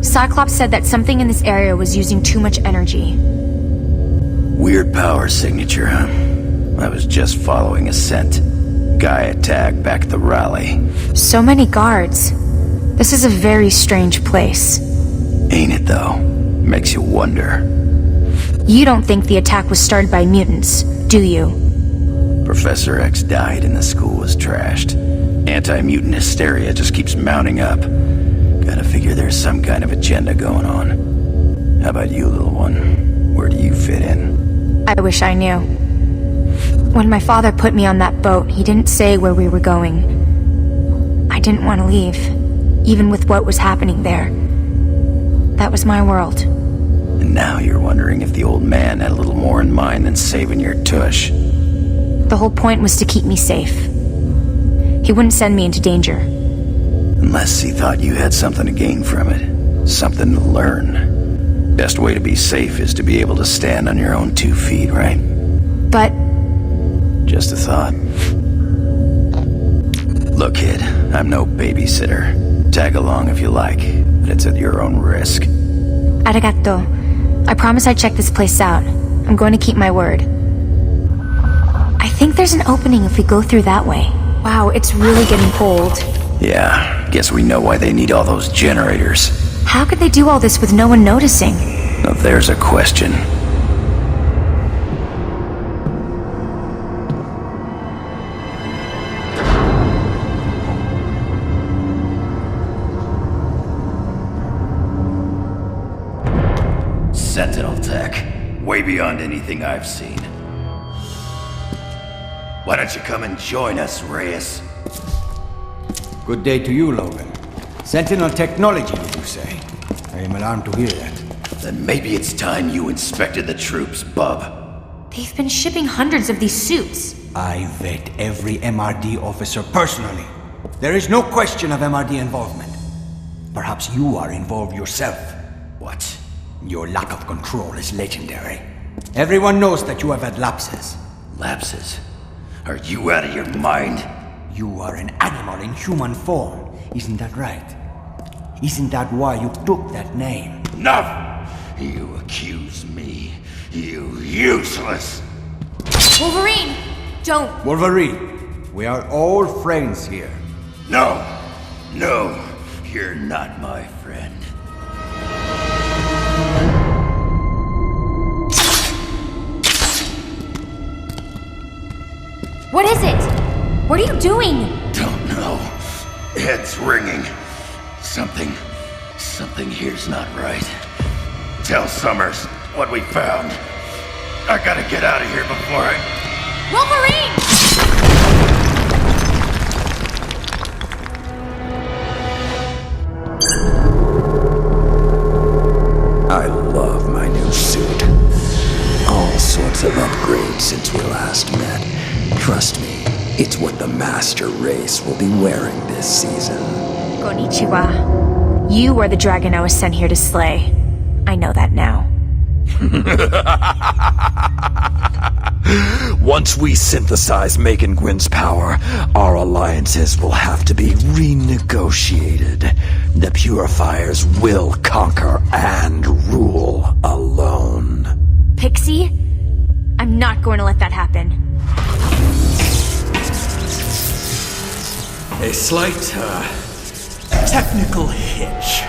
Speaker 13: Cyclops said that something in this area was using too much energy.
Speaker 1: Weird power signature, huh? I was just following a scent. Guy attacked back at the rally.
Speaker 13: So many guards. This is a very strange place.
Speaker 1: Ain't it, though? Makes you wonder.
Speaker 13: You don't think the attack was started by mutants, do you?
Speaker 1: Professor X died and the school was trashed. Anti-mutant hysteria just keeps mounting up. Gotta figure there's some kind of agenda going on. How about you, little one? Where do you fit in?
Speaker 13: I wish I knew. When my father put me on that boat, he didn't say where we were going. I didn't want to leave, even with what was happening there. That was my world.
Speaker 1: And now you're wondering if the old man had a little more in mind than saving your tush.
Speaker 13: The whole point was to keep me safe. He wouldn't send me into danger.
Speaker 1: Unless he thought you had something to gain from it. Something to learn. Best way to be safe is to be able to stand on your own 2 feet, right?
Speaker 13: But...
Speaker 1: Just a thought. Look, kid, I'm no babysitter. Tag along if you like, but it's at your own risk.
Speaker 13: Arigato. I promise I'd check this place out. I'm going to keep my word. I think there's an opening if we go through that way. Wow, it's really getting cold.
Speaker 1: Yeah, guess we know why they need all those generators.
Speaker 13: How could they do all this with no one noticing?
Speaker 1: Now there's a question. Sentinel tech. Way beyond anything I've seen. Why don't you come and join us, Reyes?
Speaker 8: Good day to you, Logan. Sentinel technology, did you say? I am alarmed to hear that.
Speaker 1: Then maybe it's time you inspected the troops, bub.
Speaker 13: They've been shipping hundreds of these suits.
Speaker 8: I vet every MRD officer personally. There is no question of MRD involvement. Perhaps you are involved yourself.
Speaker 1: What?
Speaker 8: Your lack of control is legendary. Everyone knows that you have had lapses.
Speaker 1: Lapses? Are you out of your mind?
Speaker 8: You are an animal in human form, isn't that right? Isn't that why you took that name?
Speaker 1: Enough! You accuse me, you useless!
Speaker 13: Wolverine! Don't!
Speaker 8: Wolverine, we are all friends here.
Speaker 1: No! No! You're not my friend.
Speaker 13: What is it? What are you doing?
Speaker 1: Don't know. Head's ringing. Something here's not right. Tell Summers what we found. I gotta get out of here before I...
Speaker 13: Wolverine!
Speaker 1: I love my new suit. All sorts of upgrades since we last met. Trust me, it's what the master race will be wearing this season.
Speaker 13: Konnichiwa. You are the dragon I was sent here to slay. I know that now.
Speaker 1: Once we synthesize Megan Gwyn's power, our alliances will have to be renegotiated. The Purifiers will conquer and rule alone.
Speaker 13: Pixie? I'm not going to let that happen.
Speaker 2: A slight, technical hitch.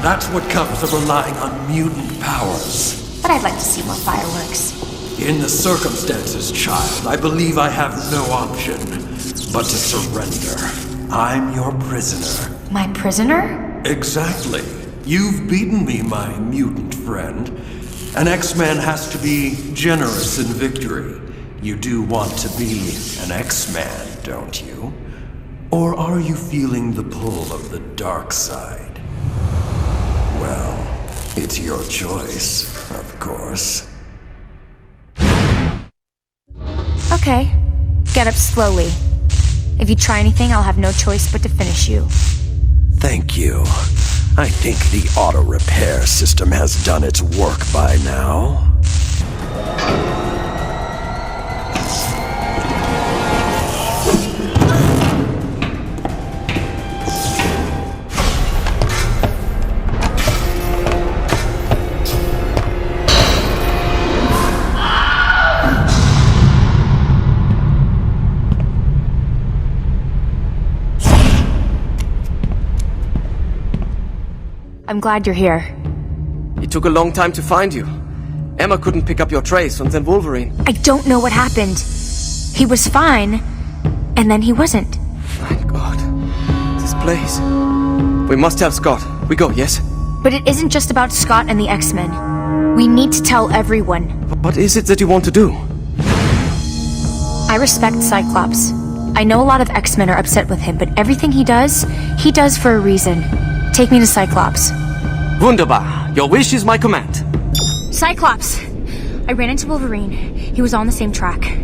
Speaker 2: That's what comes of relying on mutant powers.
Speaker 13: But I'd like to see more fireworks.
Speaker 2: In the circumstances, child, I believe I have no option but to surrender. I'm your prisoner.
Speaker 13: My prisoner?
Speaker 2: Exactly. You've beaten me, my mutant friend. An X-Man has to be generous in victory. You do want to be an X-Man, don't you? Or are you feeling the pull of the dark side? Well, it's your choice, of course.
Speaker 13: Okay. Get up slowly. If you try anything, I'll have no choice but to finish you.
Speaker 2: Thank you. I think the auto repair system has done its work by now.
Speaker 13: I'm glad you're here.
Speaker 14: It took a long time to find you. Emma couldn't pick up your trace, and then Wolverine.
Speaker 13: I don't know what happened. He was fine, and then he wasn't.
Speaker 14: My God. This place. We must have Scott. We go, yes?
Speaker 13: But it isn't just about Scott and the X-Men. We need to tell everyone.
Speaker 14: What is it that you want to do?
Speaker 13: I respect Cyclops. I know a lot of X-Men are upset with him, but everything he does for a reason. Take me to Cyclops.
Speaker 14: Wunderbar. Your wish is my command.
Speaker 13: Cyclops! I ran into Wolverine. He was on the same track.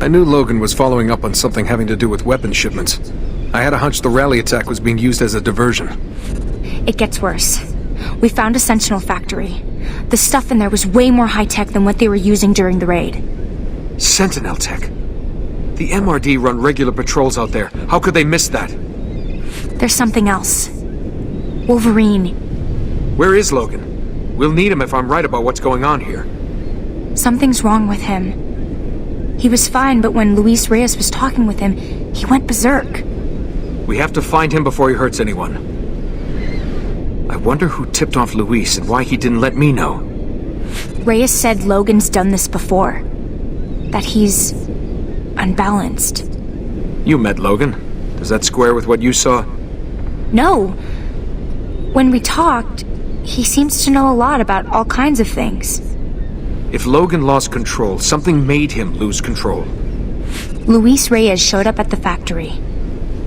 Speaker 6: I knew Logan was following up on something having to do with weapon shipments. I had a hunch the rally attack was being used as a diversion.
Speaker 13: It gets worse. We found a Sentinel factory. The stuff in there was way more high-tech than what they were using during the raid.
Speaker 6: Sentinel tech? The MRD run regular patrols out there. How could they miss that?
Speaker 13: There's something else. Wolverine.
Speaker 6: Where is Logan? We'll need him if I'm right about what's going on here.
Speaker 13: Something's wrong with him. He was fine, but when Luis Reyes was talking with him, he went berserk.
Speaker 6: We have to find him before he hurts anyone. I wonder who tipped off Luis and why he didn't let me know.
Speaker 13: Reyes said Logan's done this before. That he's unbalanced.
Speaker 6: You met Logan. Does that square with what you saw?
Speaker 13: No. When we talked, he seems to know a lot about all kinds of things.
Speaker 6: If Logan lost control, something made him lose control.
Speaker 13: Luis Reyes showed up at the factory.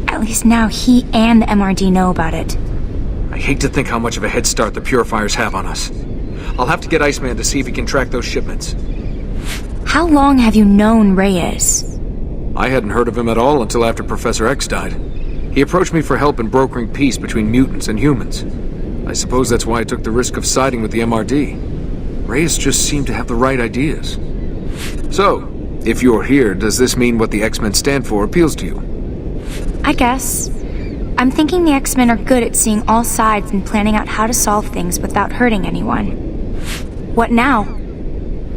Speaker 13: At least now he and the MRD know about it.
Speaker 6: I hate to think how much of a head start the Purifiers have on us. I'll have to get Iceman to see if he can track those shipments.
Speaker 13: How long have you known Reyes?
Speaker 6: I hadn't heard of him at all until after Professor X died. He approached me for help in brokering peace between mutants and humans. I suppose that's why I took the risk of siding with the MRD. Reyes just seemed to have the right ideas. So, if you're here, does this mean what the X-Men stand for appeals to you?
Speaker 13: I guess. I'm thinking the X-Men are good at seeing all sides and planning out how to solve things without hurting anyone. What now?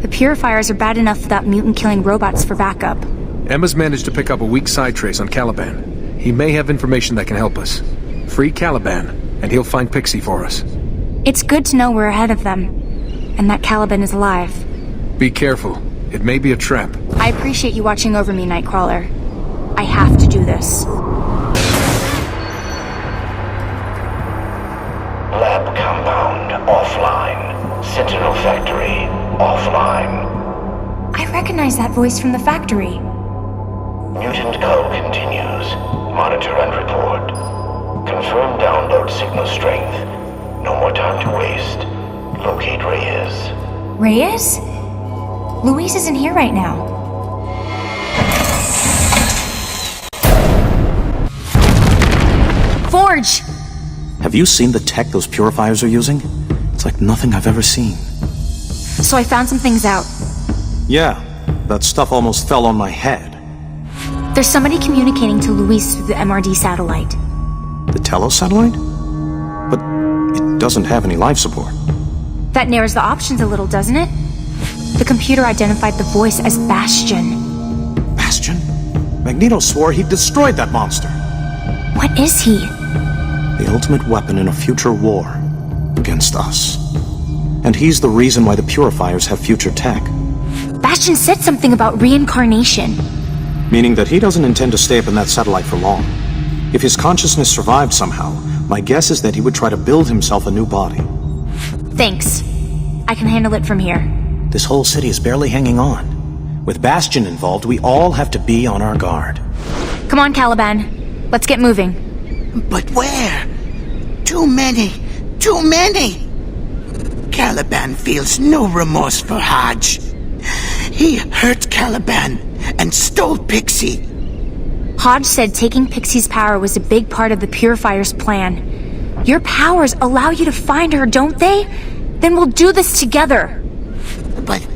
Speaker 13: The Purifiers are bad enough without mutant-killing robots for backup.
Speaker 6: Emma's managed to pick up a weak side trace on Caliban. He may have information that can help us. Free Caliban, and he'll find Pixie for us.
Speaker 13: It's good to know we're ahead of them, and that Caliban is alive.
Speaker 6: Be careful. It may be a trap.
Speaker 13: I appreciate you watching over me, Nightcrawler. I have to do this.
Speaker 17: Lab compound offline. Sentinel factory offline.
Speaker 13: I recognize that voice from the factory.
Speaker 17: Mutant call continues. Monitor and report. Confirm download signal strength. No more time to waste. Locate Reyes.
Speaker 13: Reyes? Luis isn't here right now. Forge!
Speaker 19: Have you seen the tech those Purifiers are using? It's like nothing I've ever seen.
Speaker 13: So I found some things out.
Speaker 19: Yeah, that stuff almost fell on my head.
Speaker 13: There's somebody communicating to Luis through the MRD satellite.
Speaker 19: The Telos satellite? But it doesn't have any life support.
Speaker 13: That narrows the options a little, doesn't it? The computer identified the voice as Bastion.
Speaker 19: Bastion? Magneto swore he destroyed that monster.
Speaker 13: What is he?
Speaker 19: The ultimate weapon in a future war against us. And he's the reason why the Purifiers have future tech.
Speaker 13: Bastion said something about reincarnation.
Speaker 19: Meaning that he doesn't intend to stay up in that satellite for long. If his consciousness survived somehow, my guess is that he would try to build himself a new body.
Speaker 13: Thanks. I can handle it from here.
Speaker 19: This whole city is barely hanging on. With Bastion involved, we all have to be on our guard.
Speaker 13: Come on, Caliban. Let's get moving.
Speaker 10: But where? Too many. Too many! Caliban feels no remorse for Hodge. He hurt Caliban and stole Pixie.
Speaker 13: Hodge said taking Pixie's power was a big part of the Purifier's plan. Your powers allow you to find her, don't they? Then we'll do this together.
Speaker 10: But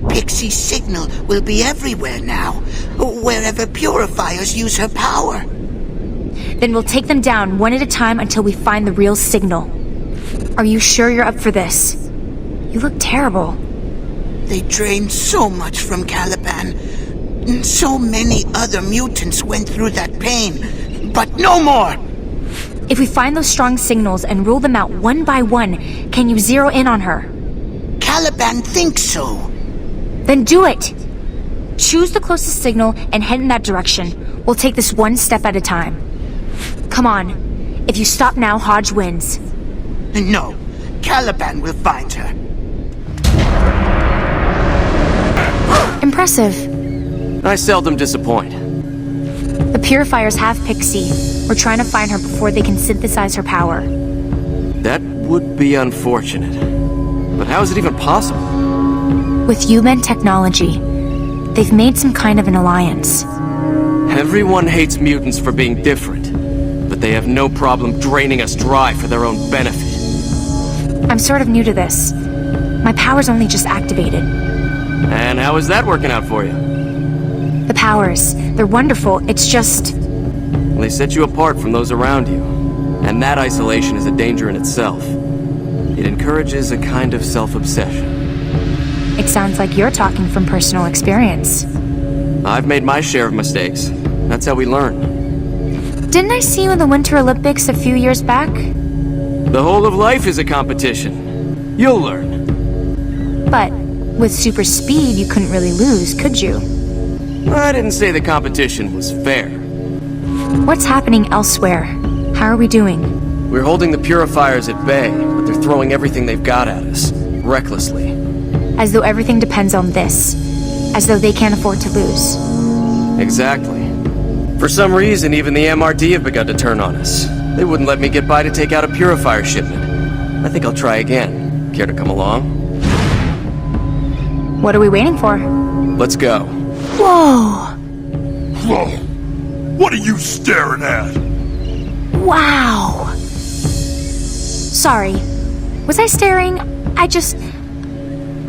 Speaker 10: Pixie's signal will be everywhere now, wherever Purifiers use her power.
Speaker 13: Then we'll take them down one at a time until we find the real signal. Are you sure you're up for this? You look terrible.
Speaker 10: They drained so much from Caliban. So many other mutants went through that pain, but no more!
Speaker 13: If we find those strong signals and rule them out one by one, can you zero in on her?
Speaker 10: Caliban thinks so.
Speaker 13: Then do it! Choose the closest signal and head in that direction. We'll take this one step at a time. Come on. If you stop now, Hodge wins.
Speaker 10: No. Caliban will find her.
Speaker 13: Impressive.
Speaker 14: I seldom disappoint.
Speaker 13: The Purifiers have Pixie. We're trying to find her before they can synthesize her power.
Speaker 14: That would be unfortunate. But how is it even possible?
Speaker 13: With human technology, they've made some kind of an alliance.
Speaker 14: Everyone hates mutants for being different, but they have no problem draining us dry for their own benefit.
Speaker 13: I'm sort of new to this. My power's only just activated.
Speaker 14: And how is that working out for you?
Speaker 13: The powers, they're wonderful, it's just...
Speaker 14: They set you apart from those around you. And that isolation is a danger in itself. It encourages a kind of self-obsession.
Speaker 13: It sounds like you're talking from personal experience.
Speaker 14: I've made my share of mistakes. That's how we learn.
Speaker 13: Didn't I see you in the Winter Olympics a few years back?
Speaker 14: The whole of life is a competition. You'll learn.
Speaker 13: But with super speed, you couldn't really lose, could you?
Speaker 14: I didn't say the competition was fair.
Speaker 13: What's happening elsewhere? How are we doing?
Speaker 14: We're holding the Purifiers at bay, but they're throwing everything they've got at us, recklessly.
Speaker 13: As though everything depends on this. As though they can't afford to lose.
Speaker 14: Exactly. For some reason, even the MRD have begun to turn on us. They wouldn't let me get by to take out a Purifier shipment. I think I'll try again. Care to come along?
Speaker 13: What are we waiting for?
Speaker 14: Let's go.
Speaker 13: Whoa!
Speaker 11: Whoa! What are you staring at?
Speaker 13: Wow! Sorry. Was I staring?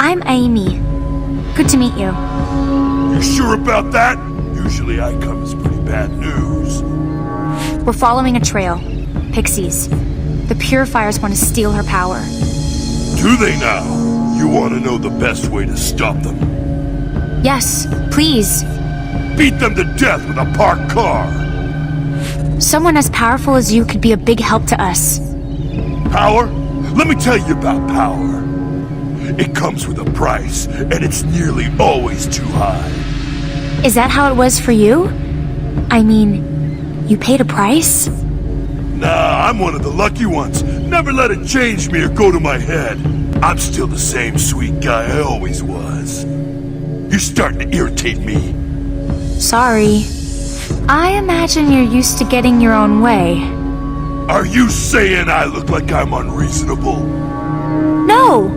Speaker 13: I'm Aimi. Good to meet you.
Speaker 11: You sure about that? Usually I come as pretty bad news.
Speaker 13: We're following a trail. Pixies. The Purifiers want to steal her power.
Speaker 11: Do they now? You want to know the best way to stop them?
Speaker 13: Yes, please.
Speaker 11: Beat them to death with a parked car!
Speaker 13: Someone as powerful as you could be a big help to us.
Speaker 11: Power? Let me tell you about power. It comes with a price, and it's nearly always too high.
Speaker 13: Is that how it was for you? I mean, you paid a price?
Speaker 11: Nah, I'm one of the lucky ones. Never let it change me or go to my head. I'm still the same sweet guy I always was. You're starting to irritate me.
Speaker 13: Sorry. I imagine you're used to getting your own way.
Speaker 11: Are you saying I look like I'm unreasonable?
Speaker 13: No!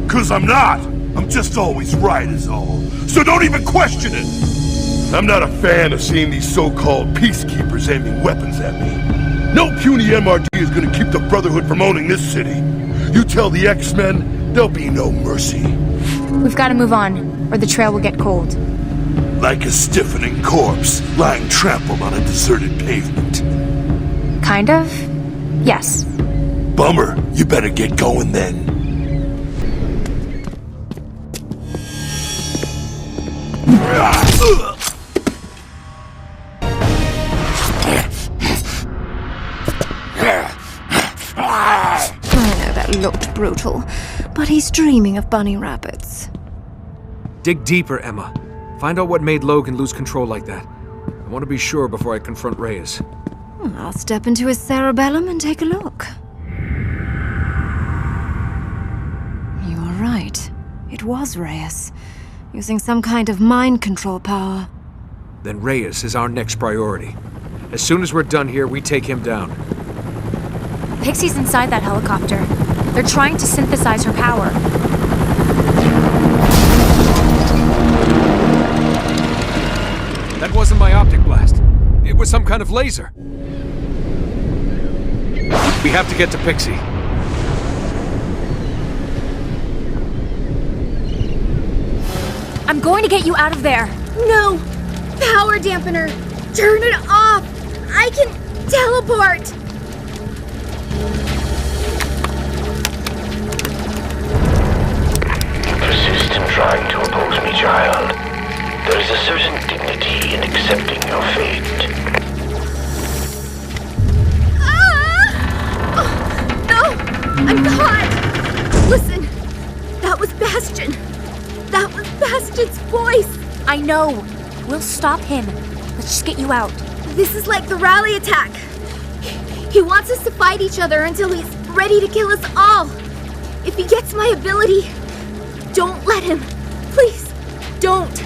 Speaker 11: 'Cause I'm not. I'm just always right is all. So don't even question it. I'm not a fan of seeing these so-called peacekeepers aiming weapons at me. No puny MRD is gonna keep the Brotherhood from owning this city. You tell the X-Men, there'll be no mercy.
Speaker 13: We've got to move on, or the trail will get cold.
Speaker 11: Like a stiffening corpse, lying trampled on a deserted pavement.
Speaker 13: Kind of? Yes.
Speaker 11: Bummer. You better get going then.
Speaker 3: that looked brutal, but he's dreaming of bunny rabbits.
Speaker 6: Dig deeper, Emma. Find out what made Logan lose control like that. I want to be sure before I confront Reyes.
Speaker 3: I'll step into his cerebellum and take a look. You are right. It was Reyes, using some kind of mind control power.
Speaker 6: Then Reyes is our next priority. As soon as we're done here, we take him down.
Speaker 13: Pixie's inside that helicopter. They're trying to synthesize her power.
Speaker 6: That wasn't my optic blast. It was some kind of laser. We have to get to Pixie.
Speaker 13: I'm going to get you out of there.
Speaker 5: No! Power dampener! Turn it off! I can teleport!
Speaker 17: You persist in trying to oppose me, child. There is a certain dignity in accepting your fate.
Speaker 5: I'm caught! Listen, that was Bastion. That was Bastion's voice.
Speaker 13: I know. We'll stop him. Let's just get you out.
Speaker 5: This is like the rally attack. He wants us to fight each other until he's ready to kill us all. If he gets my ability, don't let him. Please, don't.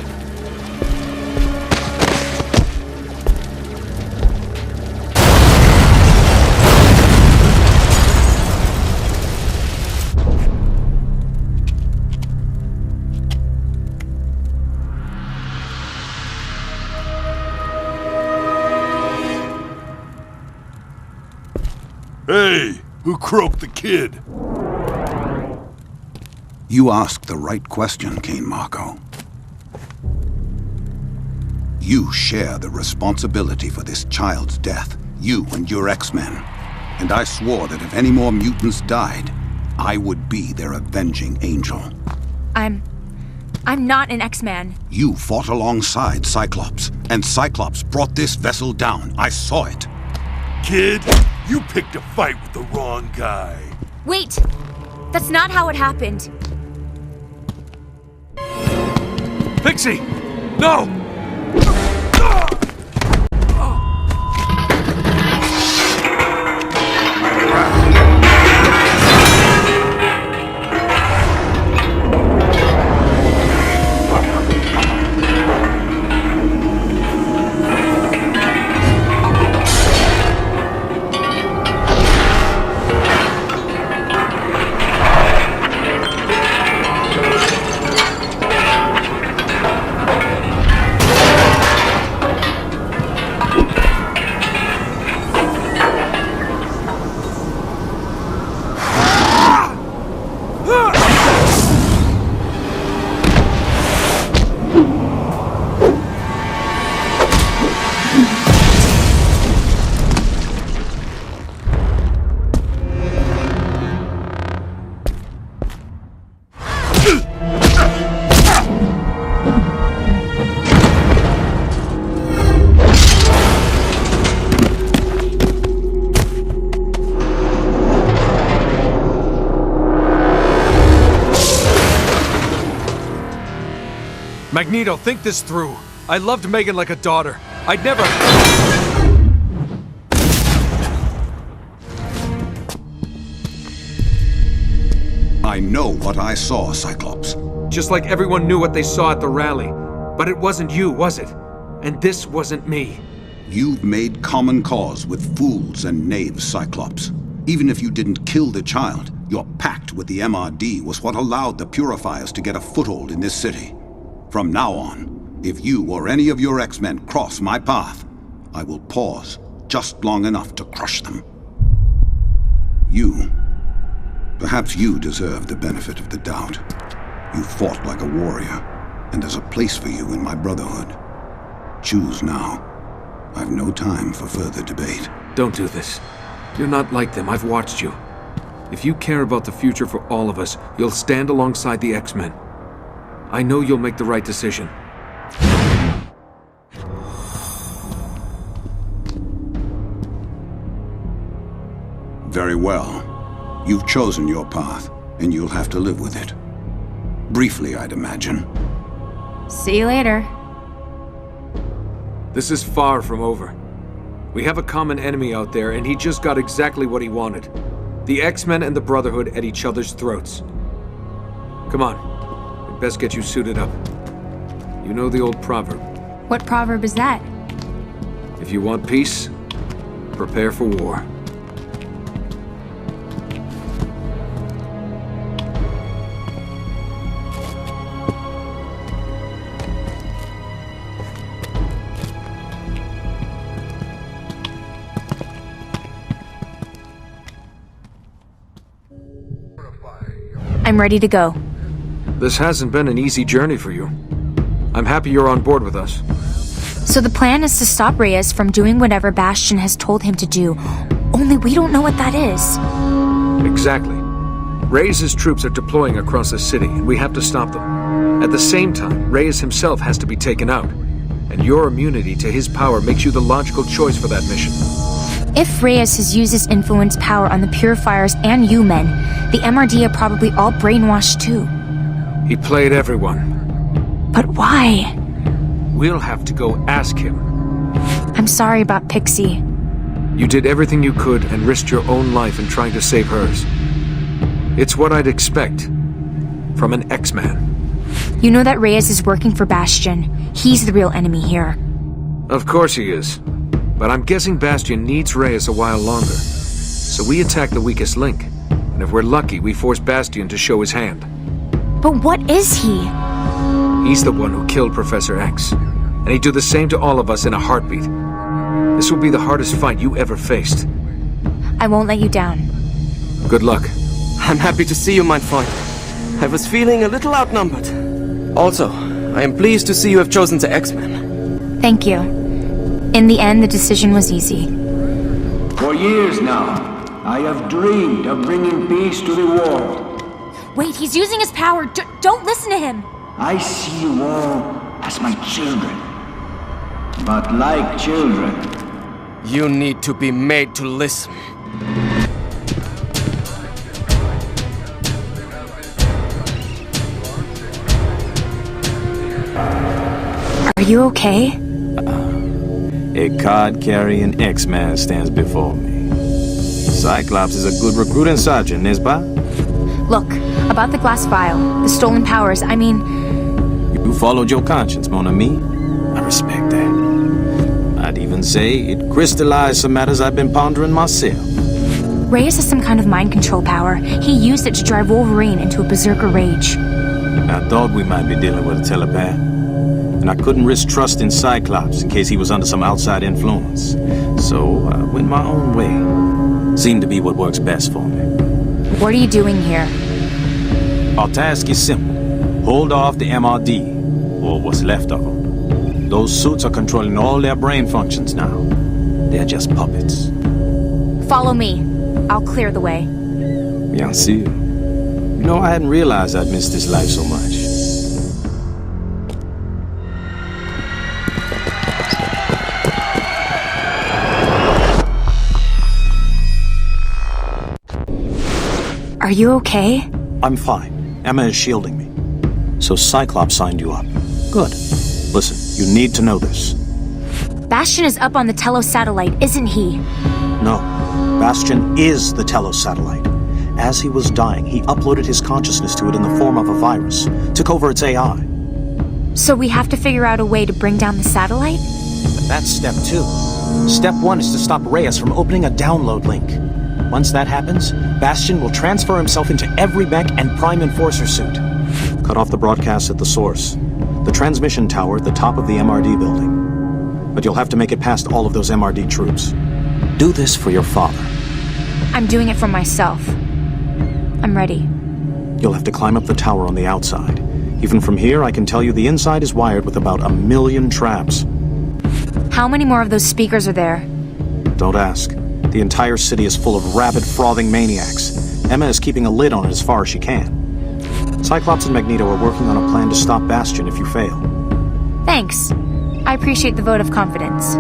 Speaker 11: Hey, who croaked the kid?
Speaker 12: You asked the right question, Kane Marco. You share the responsibility for this child's death, you and your X-Men. And I swore that if any more mutants died, I would be their avenging angel.
Speaker 13: I'm not an X-Man.
Speaker 12: You fought alongside Cyclops, and Cyclops brought this vessel down. I saw it.
Speaker 11: Kid, you picked a fight with the wrong guy.
Speaker 13: Wait! That's not how it happened.
Speaker 6: Pixie! No! Magneto, think this through. I loved Megan like a daughter. I'd never...
Speaker 12: I know what I saw, Cyclops.
Speaker 6: Just like everyone knew what they saw at the rally. But it wasn't you, was it? And this wasn't me.
Speaker 12: You've made common cause with fools and knaves, Cyclops. Even if you didn't kill the child, your pact with the MRD was what allowed the Purifiers to get a foothold in this city. From now on, if you or any of your X-Men cross my path, I will pause just long enough to crush them. Perhaps you deserve the benefit of the doubt. You fought like a warrior, and there's a place for you in my brotherhood. Choose now. I've no time for further debate.
Speaker 6: Don't do this. You're not like them. I've watched you. If you care about the future for all of us, you'll stand alongside the X-Men. I know you'll make the right decision.
Speaker 12: Very well. You've chosen your path, and you'll have to live with it. Briefly, I'd imagine.
Speaker 13: See you later.
Speaker 6: This is far from over. We have a common enemy out there, and he just got exactly what he wanted. The X-Men and the Brotherhood at each other's throats. Come on. We'd best get you suited up. You know the old proverb.
Speaker 13: What proverb is that?
Speaker 6: If you want peace, prepare for war.
Speaker 13: I'm ready to go.
Speaker 6: This hasn't been an easy journey for you. I'm happy you're on board with us.
Speaker 13: So the plan is to stop Reyes from doing whatever Bastion has told him to do. Only we don't know what that is.
Speaker 6: Exactly. Reyes' troops are deploying across the city, and we have to stop them. At the same time, Reyes himself has to be taken out. And your immunity to his power makes you the logical choice for that mission.
Speaker 13: If Reyes has used his influence power on the Purifiers and you men, the MRD are probably all brainwashed too.
Speaker 6: He played everyone.
Speaker 13: But why?
Speaker 6: We'll have to go ask him.
Speaker 13: I'm sorry about Pixie.
Speaker 6: You did everything you could and risked your own life in trying to save hers. It's what I'd expect from an X-Man.
Speaker 13: You know that Reyes is working for Bastion. He's the real enemy here.
Speaker 6: Of course he is. But I'm guessing Bastion needs Reyes a while longer. So we attack the weakest link. And if we're lucky, we force Bastion to show his hand.
Speaker 13: But what is he?
Speaker 6: He's the one who killed Professor X. And he'd do the same to all of us in a heartbeat. This will be the hardest fight you ever faced.
Speaker 13: I won't let you down.
Speaker 6: Good luck.
Speaker 14: I'm happy to see you, my friend. I was feeling a little outnumbered. Also, I am pleased to see you have chosen the X-Men.
Speaker 13: Thank you. In the end, the decision was easy.
Speaker 8: For years now, I have dreamed of bringing peace to the world.
Speaker 13: Wait, he's using his power. Don't listen to him.
Speaker 8: I see you all as my children. But like children,
Speaker 14: you need to be made to listen.
Speaker 13: Are you okay?
Speaker 22: A card-carrying X-Man stands before me. Cyclops is a good recruiting sergeant, n'est-ce pas?
Speaker 13: Look, about the glass vial, the stolen powers, I mean...
Speaker 22: You followed your conscience, mon ami. I respect that. I'd even say it crystallized some matters I've been pondering myself.
Speaker 13: Reyes has some kind of mind control power. He used it to drive Wolverine into a berserker rage.
Speaker 22: I thought we might be dealing with a telepath. And I couldn't risk trusting Cyclops in case he was under some outside influence. So I went my own way. Seemed to be what works best for me.
Speaker 13: What are you doing here?
Speaker 22: Our task is simple. Hold off the MRD, or what's left of them. Those suits are controlling all their brain functions now. They're just puppets.
Speaker 13: Follow me. I'll clear the way.
Speaker 22: Bien sûr. You know, I hadn't realized I'd missed this life so much.
Speaker 13: Are you okay?
Speaker 19: I'm fine. Emma is shielding me. So Cyclops signed you up. Good. Listen, you need to know this.
Speaker 13: Bastion is up on the Telos satellite, isn't he?
Speaker 19: No. Bastion is the Telos satellite. As he was dying, he uploaded his consciousness to it in the form of a virus. Took over its AI.
Speaker 13: So we have to figure out a way to bring down the satellite?
Speaker 19: That's step 2. Step 1 is to stop Reyes from opening a download link. Once that happens, Bastion will transfer himself into every mech and Prime Enforcer suit. Cut off the broadcast at the source. The transmission tower at the top of the MRD building. But you'll have to make it past all of those MRD troops. Do this for your father.
Speaker 13: I'm doing it for myself. I'm ready.
Speaker 19: You'll have to climb up the tower on the outside. Even from here, I can tell you the inside is wired with about 1 million traps.
Speaker 13: How many more of those speakers are there?
Speaker 19: Don't ask. The entire city is full of rabid, frothing maniacs. Emma is keeping a lid on it as far as she can. Cyclops and Magneto are working on a plan to stop Bastion if you fail.
Speaker 13: Thanks. I appreciate the vote of confidence.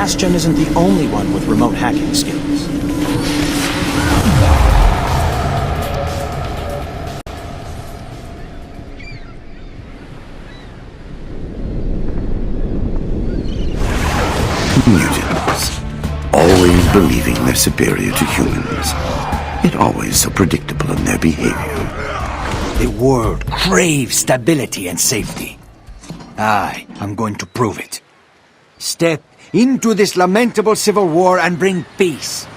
Speaker 19: Bastion isn't the only one with remote hacking skills.
Speaker 15: Mutants. Always believing they're superior to humans. Yet always so predictable in their behavior.
Speaker 21: The world craves stability and safety. I am going to prove it. Step into this lamentable civil war and bring peace.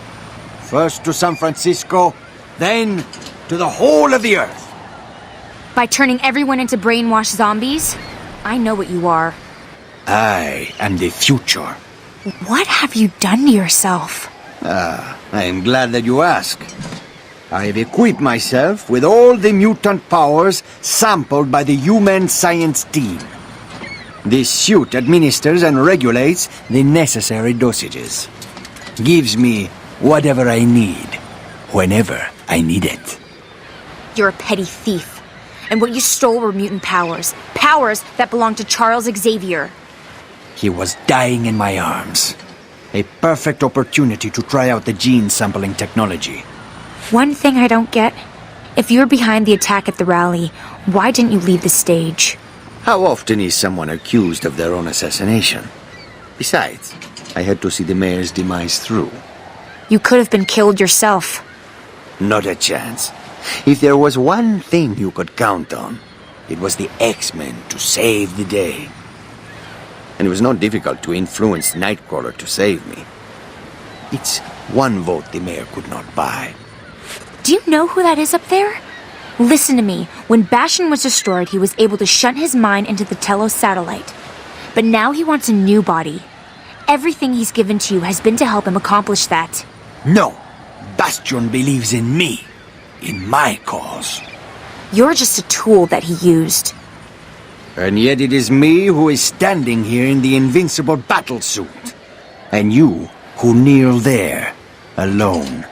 Speaker 21: First to San Francisco, then to the whole of the Earth.
Speaker 13: By turning everyone into brainwashed zombies? I know what you are.
Speaker 21: I am the future.
Speaker 13: What have you done to yourself?
Speaker 21: I am glad that you ask. I have equipped myself with all the mutant powers sampled by the human science team. This suit administers and regulates the necessary dosages. Gives me whatever I need, whenever I need it.
Speaker 13: You're a petty thief. And what you stole were mutant powers. Powers that belong to Charles Xavier.
Speaker 21: He was dying in my arms. A perfect opportunity to try out the gene sampling technology.
Speaker 13: One thing I don't get. If you're behind the attack at the rally, why didn't you leave the stage?
Speaker 21: How often is someone accused of their own assassination? Besides, I had to see the mayor's demise through.
Speaker 13: You could have been killed yourself.
Speaker 21: Not a chance. If there was one thing you could count on, it was the X-Men to save the day. And it was not difficult to influence Nightcrawler to save me. It's one vote the mayor could not buy.
Speaker 13: Do you know who that is up there? Listen to me. When Bastion was destroyed, he was able to shunt his mind into the Telos satellite. But now he wants a new body. Everything he's given to you has been to help him accomplish that.
Speaker 21: No. Bastion believes in me. In my cause.
Speaker 13: You're just a tool that he used.
Speaker 21: And yet it is me who is standing here in the invincible battlesuit. And you who kneel there, alone,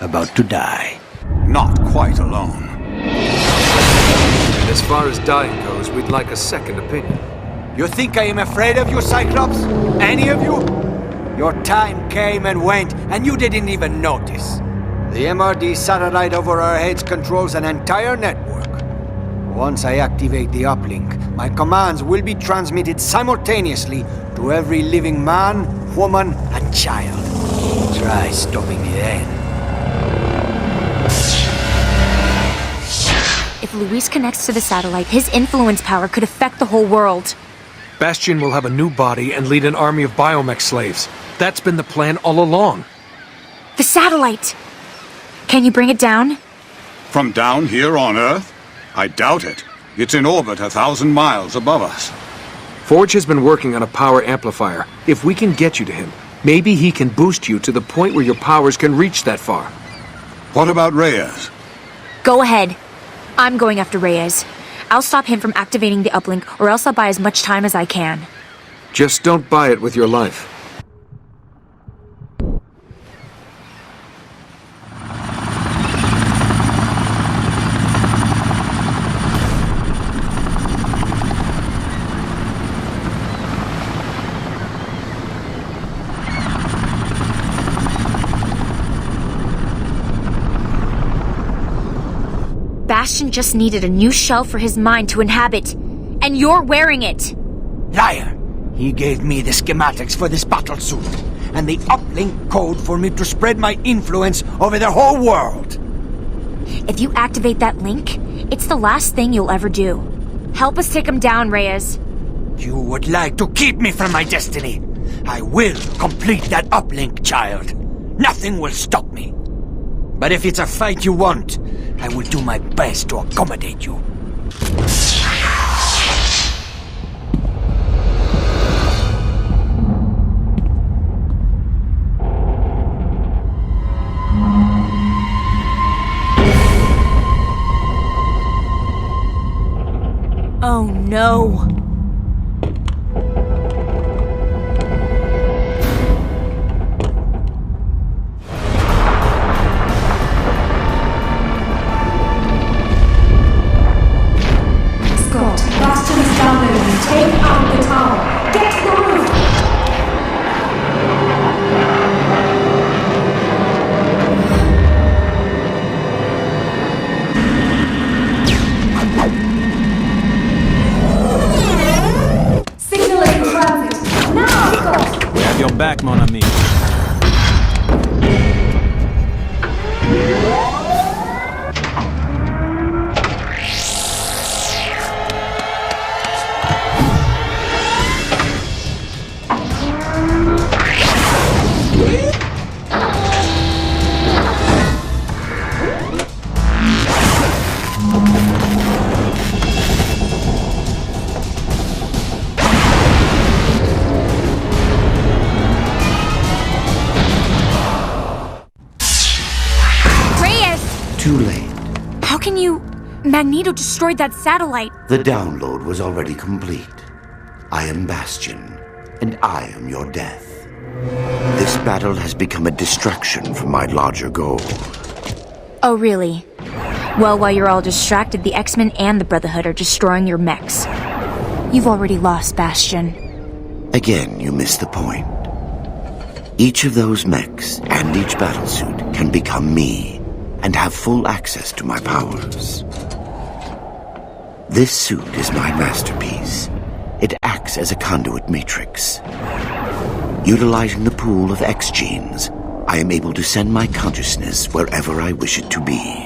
Speaker 21: about to die.
Speaker 12: Not quite alone.
Speaker 6: And as far as dying goes, we'd like a second opinion.
Speaker 21: You think I am afraid of you, Cyclops? Any of you? Your time came and went, and you didn't even notice. The MRD satellite over our heads controls an entire network. Once I activate the uplink, my commands will be transmitted simultaneously to every living man, woman, and child. Try stopping me then.
Speaker 13: If Luis connects to the satellite, his influence power could affect the whole world.
Speaker 6: Bastion will have a new body and lead an army of biomech slaves. That's been the plan all along.
Speaker 13: The satellite! Can you bring it down?
Speaker 12: From down here on Earth? I doubt it. It's in orbit 1,000 miles above us.
Speaker 6: Forge has been working on a power amplifier. If we can get you to him, maybe he can boost you to the point where your powers can reach that far.
Speaker 12: What about Reyes?
Speaker 13: Go ahead. I'm going after Reyes. I'll stop him from activating the uplink, or else I'll buy as much time as I can.
Speaker 6: Just don't buy it with your life.
Speaker 13: Bastion just needed a new shell for his mind to inhabit, and you're wearing it!
Speaker 21: Liar! He gave me the schematics for this battlesuit, and the uplink code for me to spread my influence over the whole world!
Speaker 13: If you activate that link, it's the last thing you'll ever do. Help us take him down, Reyes.
Speaker 21: You would like to keep me from my destiny. I will complete that uplink, child. Nothing will stop me. But if it's a fight you want, I will do my best to accommodate you.
Speaker 13: Oh no.
Speaker 5: Bastion is down there. Take out the tower. Get to the roof.
Speaker 9: back, mon ami.
Speaker 15: Too late.
Speaker 13: How can you... Magneto destroyed that satellite.
Speaker 15: The download was already complete. I am Bastion, and I am your death. This battle has become a distraction from my larger goal.
Speaker 13: Oh, really? Well, while you're all distracted, the X-Men and the Brotherhood are destroying your mechs. You've already lost, Bastion.
Speaker 15: Again, you miss the point. Each of those mechs and each battlesuit can become me, and have full access to my powers. This suit is my masterpiece. It acts as a conduit matrix. Utilizing the pool of X genes, I am able to send my consciousness wherever I wish it to be.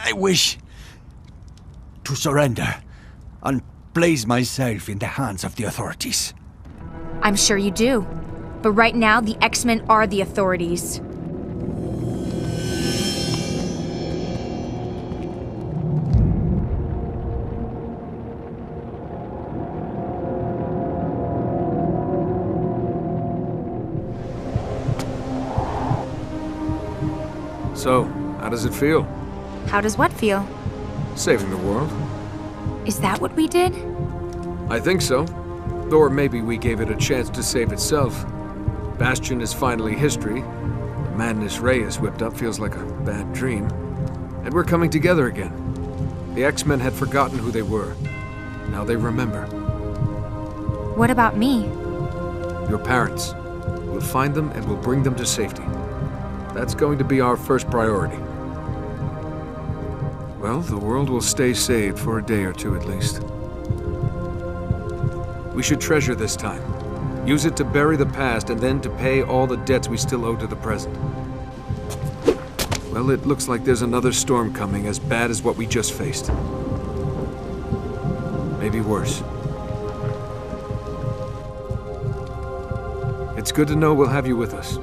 Speaker 21: I wish to surrender and place myself in the hands of the authorities.
Speaker 13: I'm sure you do. But right now, the X-Men are the authorities.
Speaker 6: So, how does it feel?
Speaker 13: How does what feel?
Speaker 6: Saving the world.
Speaker 13: Is that what we did?
Speaker 6: I think so. Or maybe we gave it a chance to save itself. Bastion is finally history. The madness Ray has whipped up feels like a bad dream. And we're coming together again. The X-Men had forgotten who they were. Now they remember.
Speaker 13: What about me?
Speaker 6: Your parents. We'll find them and we'll bring them to safety. That's going to be our first priority. Well, the world will stay saved for a day or two at least. We should treasure this time. Use it to bury the past and then to pay all the debts we still owe to the present. Well, it looks like there's another storm coming as bad as what we just faced. Maybe worse. It's good to know we'll have you with us.